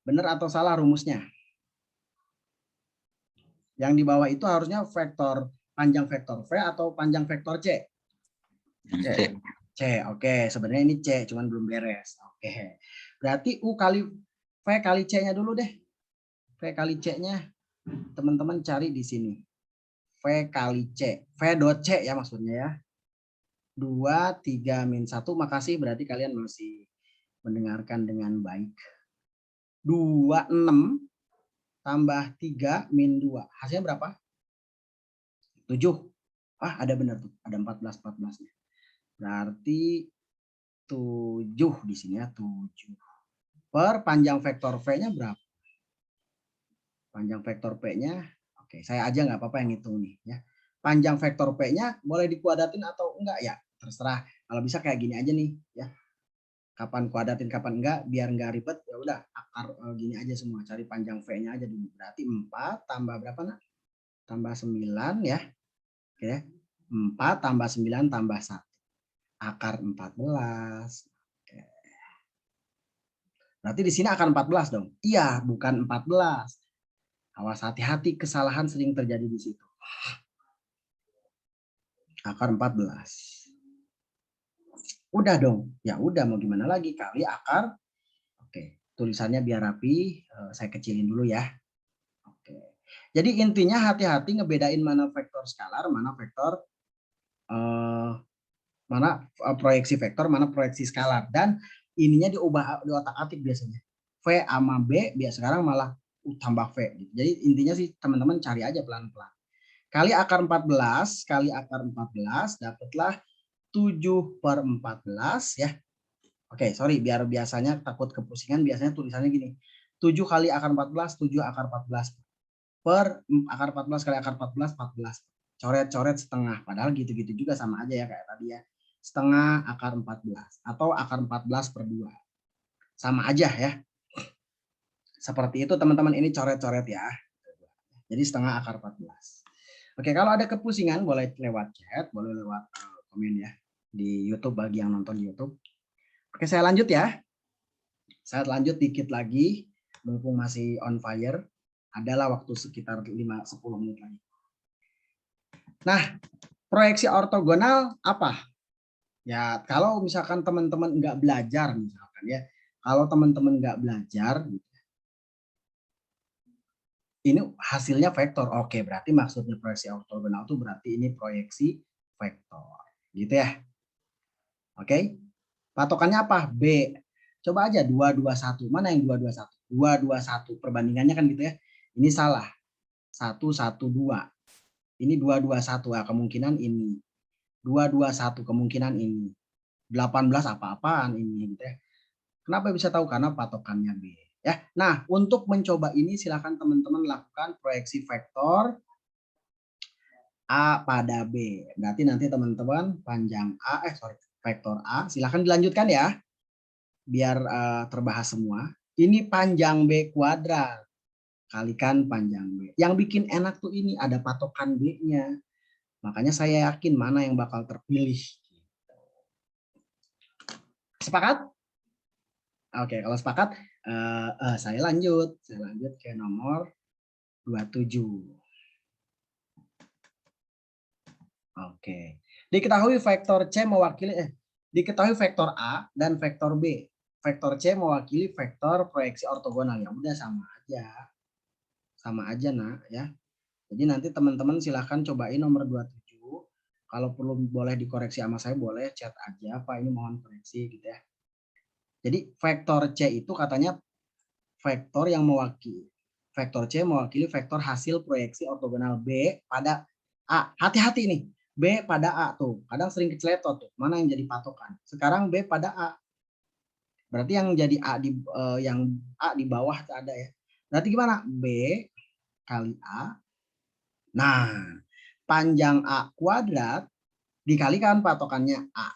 Benar atau salah rumusnya? Yang di bawah itu harusnya vektor panjang vektor V atau panjang vektor C? C. C, oke. Sebenarnya ini C, cuman belum beres. Oke. Berarti U kali V kali C-nya dulu deh. V kali C-nya teman-teman cari di sini. V kali C. V dot C ya maksudnya ya. 2, 3, min 1. Makasih berarti kalian masih mendengarkan dengan baik. 26 tambah 3 min 2. Hasilnya berapa? 7. Ah, ada benar tuh. Ada 14-14-nya. Berarti 7 di sini ya, 7. Per panjang vektor V-nya berapa? Panjang vektor P-nya, oke, saya aja nggak apa-apa yang hitung nih ya. Panjang vektor P-nya boleh dikuadratin atau enggak ya? Terserah. Kalau bisa kayak gini aja nih ya. Kapan kuadratin, kapan enggak, biar enggak ribet, ya udah akar gini aja semua. Cari panjang V-nya aja dulu. Berarti 4 tambah berapa nak? Tambah 9 ya. Oke. 4 tambah 9 tambah 1. Akar 14. Oke. Berarti di sini akar 14 dong. Iya, bukan 14. Awas, hati-hati, kesalahan sering terjadi di situ. Akar 14. Udah dong. Ya udah, mau gimana lagi, kali akar. Oke, tulisannya biar rapi, saya kecilin dulu ya. Oke. Jadi intinya hati-hati ngebedain mana vektor skalar, mana vektor proyeksi vektor, mana proyeksi skalar, dan ininya diubah di otak-atik biasanya. V sama B biasa sekarang malah tambah V gitu. Jadi intinya sih teman-teman cari aja pelan-pelan. Kali akar 14 kali akar 14 dapatlah 7/14 ya. Oke, sorry, biar biasanya takut kepusingan, biasanya tulisannya gini. 7 kali akar 14, 7 akar 14 per akar 14 kali akar 14, 14. Coret-coret setengah, padahal gitu-gitu juga sama aja ya kayak tadi ya. Setengah akar 14 atau akar 14/2. Sama aja ya. Seperti itu teman-teman, ini coret-coret ya. Jadi setengah akar 14. Oke, kalau ada kepusingan boleh lewat chat, boleh lewat komen ya di YouTube bagi yang nonton di YouTube. Oke, saya lanjut ya. Saya lanjut dikit lagi, mumpung masih on fire. Adalah waktu sekitar 5-10 menit lagi. Nah, proyeksi ortogonal apa? Ya, kalau misalkan teman-teman nggak belajar misalkan ya, kalau teman-teman nggak belajar, ini hasilnya vektor. Oke, berarti maksudnya proyeksi ortogonal itu berarti ini proyeksi vektor. Gitu ya. Oke. Patokannya apa? B. Coba aja 2, 2, 1. Mana yang 2, 2, 1? 2, 2, 1. Perbandingannya kan gitu ya. Ini salah. 1, 1, 2. Ini 2, 2, 1. Nah, kemungkinan ini. 2, 2, 1. Kemungkinan ini. 18 apa-apaan ini gitu ya. Kenapa bisa tahu? Karena patokannya B. Ya. Nah, untuk mencoba ini silakan teman-teman lakukan proyeksi vektor A pada B. Berarti nanti teman-teman panjang A, vektor A. Silakan dilanjutkan ya. Biar terbahas semua. Ini panjang B kuadrat. Kalikan panjang B. Yang bikin enak tuh ini ada patokan B-nya. Makanya saya yakin mana yang bakal terpilih. Sepakat? Oke, kalau sepakat, saya lanjut. Saya lanjut ke nomor 27. Oke. Diketahui vektor C mewakili diketahui vektor A dan vektor B. Vektor C mewakili vektor proyeksi ortogonal. Ya udah sama aja. Sama aja, Nak, ya. Jadi nanti teman-teman silahkan cobain nomor 27. Kalau perlu boleh dikoreksi sama saya, boleh chat aja, Pak, ini mohon koreksi gitu ya. Jadi vektor C itu katanya vektor yang mewakili. Vektor C mewakili vektor hasil proyeksi ortogonal B pada A. Hati-hati nih. B pada A tuh. Kadang sering keceletot tuh. Mana yang jadi patokan? Sekarang B pada A. Berarti yang jadi A yang A di bawah ada ya. Berarti gimana? B kali A. Nah, panjang A kuadrat dikalikan patokannya A.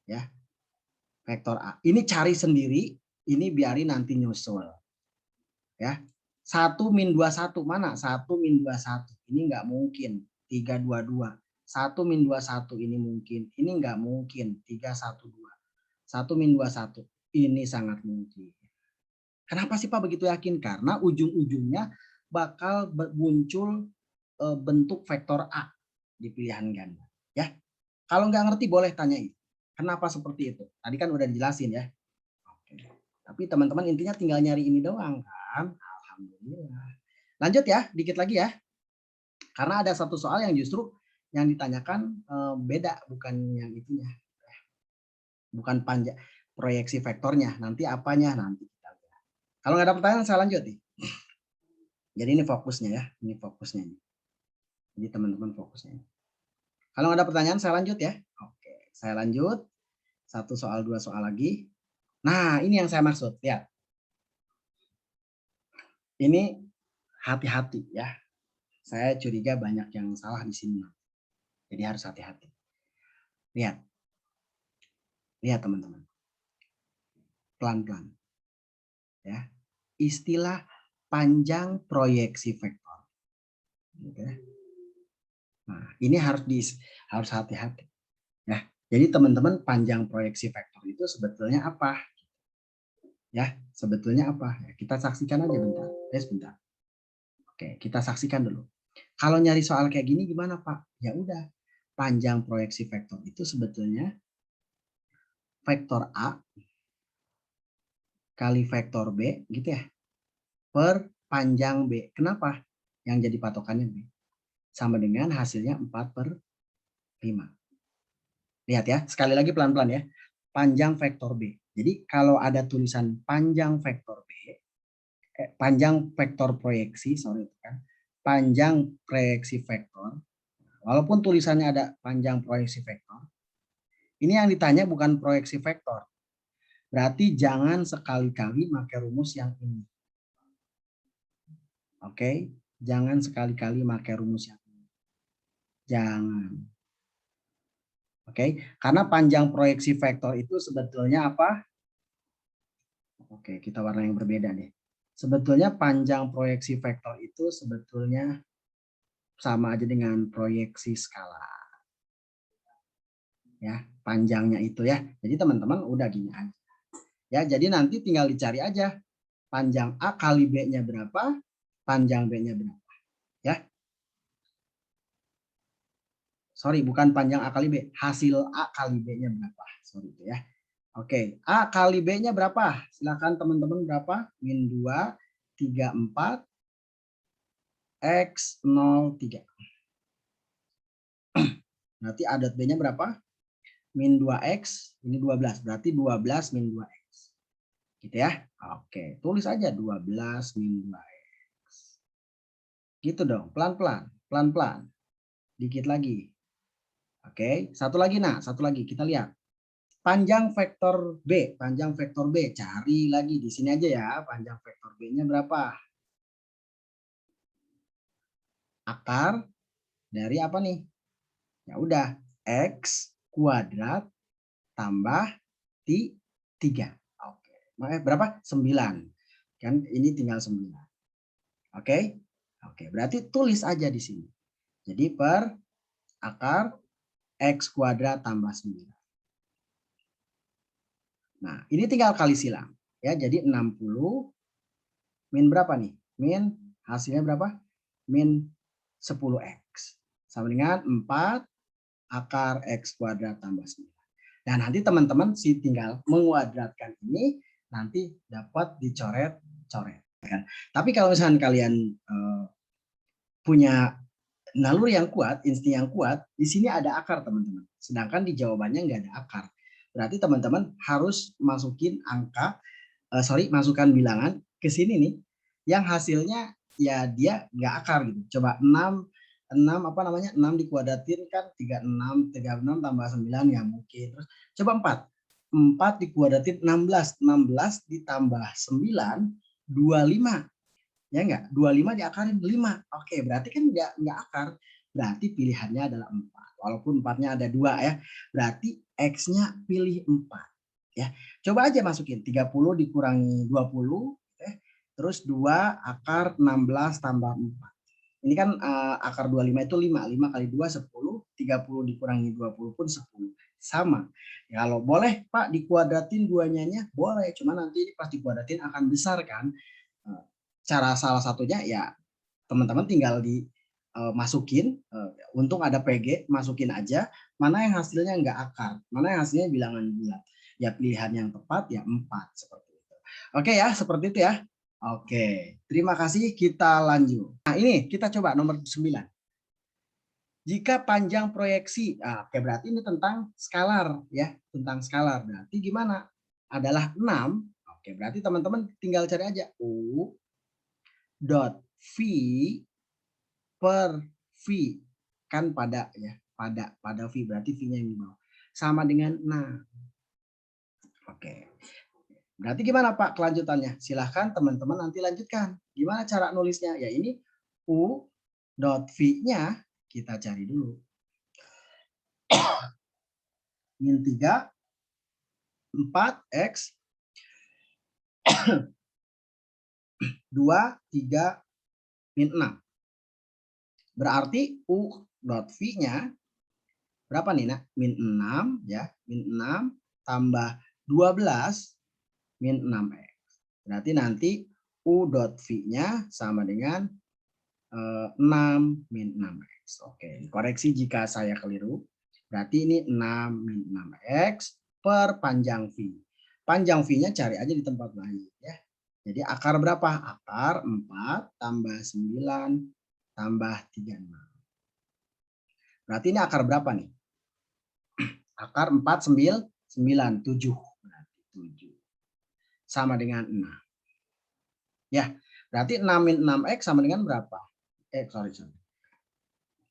Ya. Vektor A. Ini cari sendiri, ini biarin nanti nyusul. Ya. 1 min 21 mana? 1 min 21. Ini enggak mungkin. 322. 1 min 21 ini mungkin. Ini enggak mungkin. 312. 1 min 21. Ini sangat mungkin. Kenapa sih Pak begitu yakin? Karena ujung-ujungnya bakal muncul bentuk vektor A di pilihan ganda. Ya. Kalau nggak ngerti boleh tanyain. Kenapa seperti itu? Tadi kan udah dijelasin ya. Oke. Tapi teman-teman intinya tinggal nyari ini doang kan. Alhamdulillah. Lanjut ya, dikit lagi ya. Karena ada satu soal yang justru yang ditanyakan beda, bukan yang itunya. Bukan panjang proyeksi vektornya. Nanti apanya nanti kita lihat. Kalau nggak ada pertanyaan saya lanjut nih. Jadi ini fokusnya ya. Ini fokusnya. Jadi teman-teman fokusnya. Kalau nggak ada pertanyaan saya lanjut ya. Oke, saya lanjut. 1 soal, 2 soal lagi. Nah, ini yang saya maksud. Lihat. Ini hati-hati ya. Saya curiga banyak yang salah di sini. Jadi harus hati-hati. Lihat. Lihat teman-teman. Pelan-pelan. Ya. Istilah panjang proyeksi vektor. Oke. Nah, ini harus hati-hati. Ya. Jadi teman-teman panjang proyeksi vektor itu sebetulnya apa? Ya, sebetulnya apa? Ya, kita saksikan aja bentar. Sebentar. Oke, kita saksikan dulu. Kalau nyari soal kayak gini gimana, Pak? Ya udah. Panjang proyeksi vektor itu sebetulnya vektor A kali vektor B gitu ya. Per panjang B. Kenapa? Yang jadi patokannya B. Sama dengan hasilnya 4/5. Lihat ya, sekali lagi pelan-pelan ya. Panjang vektor B. Jadi kalau ada tulisan panjang vektor B, panjang vektor proyeksi, sorry kan. Panjang proyeksi vektor. Walaupun tulisannya ada panjang proyeksi vektor, ini yang ditanya bukan proyeksi vektor. Berarti jangan sekali-kali pakai rumus yang ini. Oke, jangan sekali-kali pakai rumus yang ini. Jangan. Oke, karena panjang proyeksi vektor itu sebetulnya apa? Oke, kita warna yang berbeda nih. Sebetulnya panjang proyeksi vektor itu sebetulnya sama aja dengan proyeksi skala. Ya, panjangnya itu ya. Jadi teman-teman udah gini aja. Ya, jadi nanti tinggal dicari aja panjang A kali B-nya berapa, panjang B-nya berapa. Ya. Sorry, bukan panjang A kali B, hasil A kali B-nya berapa. Sorry itu ya. Oke, A kali B-nya berapa? Silakan teman-teman berapa? Min 2, 3, 4, X 0, 3. Berarti A dot B-nya berapa? Min 2X, ini 12. Berarti 12 min 2X. Gitu ya. Oke, tulis aja 12 min 2X. Gitu dong, pelan-pelan. Pelan-pelan. Dikit lagi. Oke, satu lagi nah, satu lagi kita lihat. Panjang vektor B, panjang vektor B, cari lagi di sini aja ya, panjang vektor B-nya berapa? Akar dari apa nih? Ya udah, X kuadrat tambah 3. Oke. Berapa? 9. Kan ini tinggal 9. Oke? Oke, berarti tulis aja di sini. Jadi per akar X kuadrat tambah 9. Nah, ini tinggal kali silang. Ya, jadi 60 min berapa nih? Min hasilnya berapa? Min 10X. Sama dengan 4 akar X kuadrat tambah 9. Dan nanti teman-teman tinggal menguadratkan ini, nanti dapat dicoret-coret. Kan? Tapi kalau misalnya kalian punya naluri yang kuat, insting yang kuat, di sini ada akar teman-teman. Sedangkan di jawabannya nggak ada akar. Berarti teman-teman harus masukin masukkan bilangan ke sini nih, yang hasilnya ya dia nggak akar gitu. Coba 6 dikuadratin kan 36 tambah 9 ya mungkin. Terus coba 4 dikuadratin 16 ditambah 9 25. Ya enggak? 25 diakarin 5. Oke, berarti kan enggak akar. Berarti pilihannya adalah 4. Walaupun 4-nya ada 2 ya. Berarti X-nya pilih 4. Ya. Coba aja masukin 30 dikurangi 20 ya. Terus 2 akar 16 tambah 4. Ini kan akar 25 itu 5. 5 kali 2 10. 30 dikurangi 20 pun 10. Sama. Ya, kalau boleh Pak dikuadratin duanya, boleh. Cuma nanti pas dikuadratin akan besar kan. Cara salah satunya ya teman-teman tinggal masukin, untung ada PG, masukin aja mana yang hasilnya enggak akar, mana yang hasilnya bilangan bulat. Ya pilihan yang tepat ya 4 seperti itu. Oke ya, seperti itu ya. Oke, terima kasih, kita lanjut. Nah, ini kita coba nomor 9. Jika panjang proyeksi, oke berarti ini tentang skalar ya, tentang skalar. Berarti gimana? Adalah 6. Oke, berarti teman-teman tinggal cari aja U dot V per V kan pada ya, pada V berarti V-nya yang di bawah sama dengan 6. Oke. Berarti gimana Pak kelanjutannya? Silahkan teman-teman nanti lanjutkan. Gimana cara nulisnya? Ya ini U dot V-nya kita cari dulu. Min 3 4X 2 3 min 6. Berarti U dot V-nya berapa nih nak? Min 6 ya, min 6 tambah 12 min 6X. Berarti nanti U dot V-nya sama dengan 6 min 6X. Oke, koreksi jika saya keliru. Berarti ini 6 min 6X per panjang V. Panjang V-nya cari aja di tempat lain ya. Jadi akar berapa? Akar 4 tambah 9 tambah 36. Berarti ini akar berapa nih? Akar 4, 9, 7. Berarti 7. Sama dengan 6. Ya, berarti 6 min 6X sama dengan berapa? Sorry.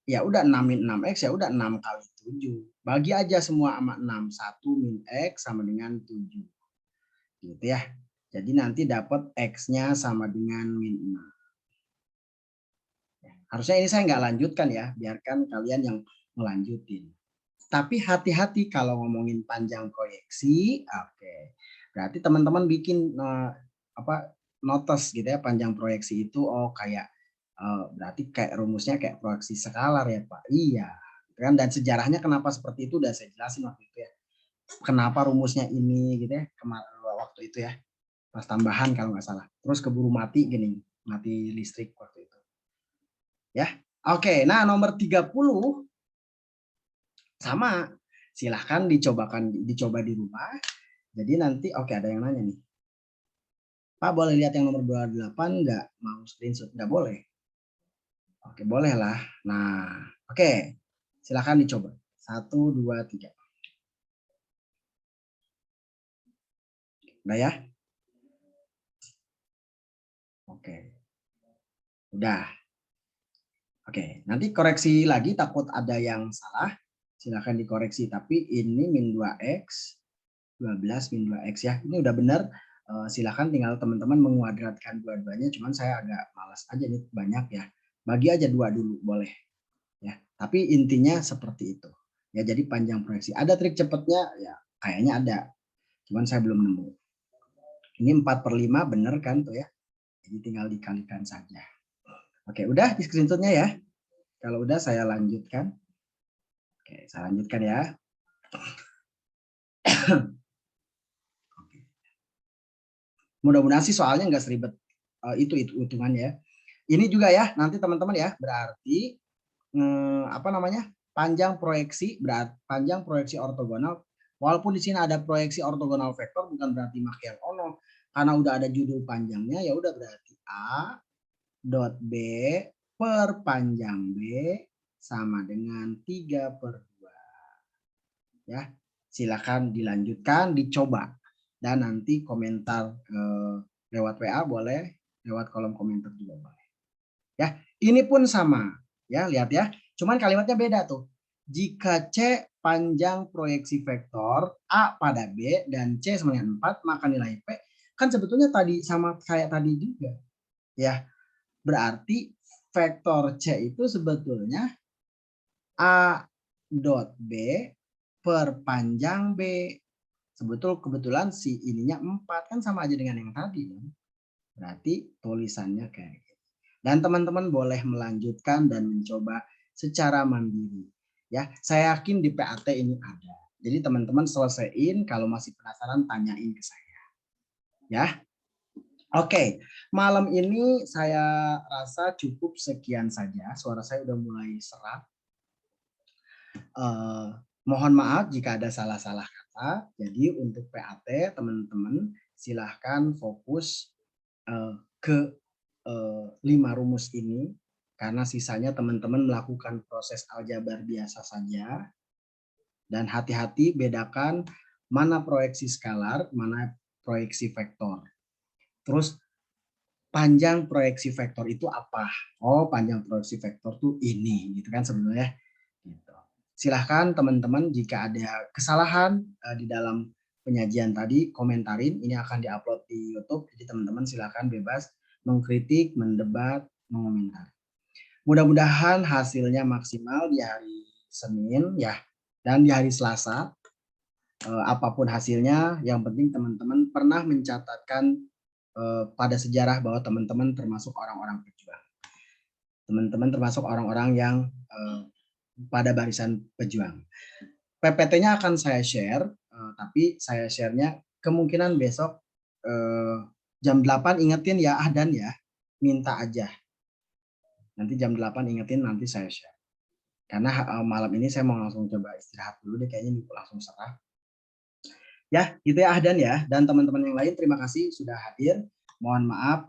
Ya udah 6 min 6X ya udah 6 kali 7. Bagi aja semua sama 6. 1 min X sama dengan 7. Gitu ya. Jadi nanti dapat X-nya sama dengan min 6. Ya, harusnya ini saya nggak lanjutkan ya. Biarkan kalian yang melanjutin. Tapi hati-hati kalau ngomongin panjang proyeksi. Oke. Berarti teman-teman bikin notes gitu ya, panjang proyeksi itu kayak berarti kayak rumusnya kayak proyeksi skalar ya Pak. Iya. Kan dan sejarahnya kenapa seperti itu udah saya jelasin waktu itu ya. Kenapa rumusnya ini gitu ya waktu itu ya. Pas tambahan kalau nggak salah. Terus keburu mati gini, mati listrik waktu itu. Ya. Oke, nah nomor 30 sama. Silahkan dicoba di rumah. Jadi nanti ada yang nanya nih. Pak boleh lihat yang nomor 28 nggak? Mau screenshot nggak boleh? Oke, boleh lah. Nah, oke. Silahkan dicoba. 1, 2, 3. Udah ya? Oke. Udah. Oke, nanti koreksi lagi takut ada yang salah. Silahkan dikoreksi. Tapi ini min 2X, 12 min 2X ya. Ini udah benar. Silahkan tinggal teman-teman menguadratkan dua-duanya. Cuman saya agak malas aja nih banyak ya. Bagi aja 2 dulu boleh. Ya, tapi intinya seperti itu. Ya, jadi panjang proyeksi. Ada trik cepatnya ya, kayaknya ada. Cuman saya belum nemu. Ini 4/5 bener kan tuh ya. Jadi tinggal dikalikan saja. Oke, udah di screenshotnya ya. Kalau udah saya lanjutkan. Oke, saya lanjutkan ya. Mudah-mudahan sih soalnya nggak seribet itu hitungannya. Ini juga ya nanti teman-teman ya, berarti apa namanya, panjang proyeksi ortogonal. Walaupun di sini ada proyeksi ortogonal vektor, bukan berarti mak yang ono, karena udah ada judul panjangnya, ya udah berarti A dot B per panjang B sama dengan 3/2. Ya, silakan dilanjutkan, dicoba, dan nanti komentar lewat WA boleh, lewat kolom komentar juga boleh. Ya, ini pun sama. Ya, lihat ya. Cuman kalimatnya beda tuh. Jika C panjang proyeksi vektor A pada B dan C sama dengan 4, maka nilai P kan sebetulnya tadi sama kayak tadi juga. Ya, berarti vektor C itu sebetulnya A dot B per panjang B. Kebetulan si ininya 4 kan sama aja dengan yang tadi. Berarti tulisannya kayak gitu. Dan teman-teman boleh melanjutkan dan mencoba secara mandiri. Ya, saya yakin di PAT ini ada. Jadi teman-teman selesaiin, kalau masih penasaran tanyain ke saya. Ya. Oke, malam ini saya rasa cukup sekian saja. Suara saya udah mulai serak. Mohon maaf jika ada salah-salah kata. Jadi untuk PAT teman-teman silahkan fokus ke 5 rumus ini, karena sisanya teman-teman melakukan proses aljabar biasa saja. Dan hati-hati bedakan mana proyeksi skalar, mana proyeksi vektor. Terus panjang proyeksi vektor itu apa? Oh, panjang proyeksi vektor tuh ini, gitu kan sebenarnya. Gitu. Silahkan teman-teman jika ada kesalahan di dalam penyajian tadi, komentarin. Ini akan diupload di YouTube, jadi teman-teman silahkan bebas mengkritik, mendebat, mengomentari. Mudah-mudahan hasilnya maksimal di hari Senin ya, dan di hari Selasa. Apapun hasilnya, yang penting teman-teman pernah mencatatkan pada sejarah bahwa teman-teman termasuk orang-orang pejuang. Teman-teman termasuk orang-orang yang pada barisan pejuang. PPT-nya akan saya share, tapi saya share-nya kemungkinan besok jam 8, ingetin ya Ahdan ya, minta aja. Nanti jam 8 ingetin, nanti saya share. Karena malam ini saya mau langsung coba istirahat dulu deh, kayaknya langsung serah. Ya, gitu ya Ahdan ya. Dan teman-teman yang lain terima kasih sudah hadir. Mohon maaf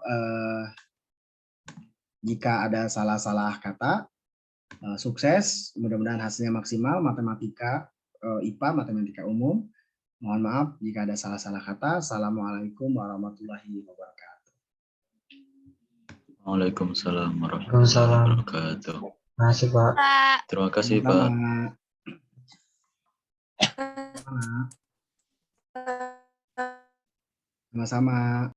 jika ada salah-salah kata. Sukses, mudah-mudahan hasilnya maksimal matematika IPA, matematika umum. Mohon maaf jika ada salah-salah kata. Assalamualaikum warahmatullahi wabarakatuh. Waalaikumsalam warahmatullahi wabarakatuh. Terima kasih Pak. Terima kasih Pak. Sama-sama.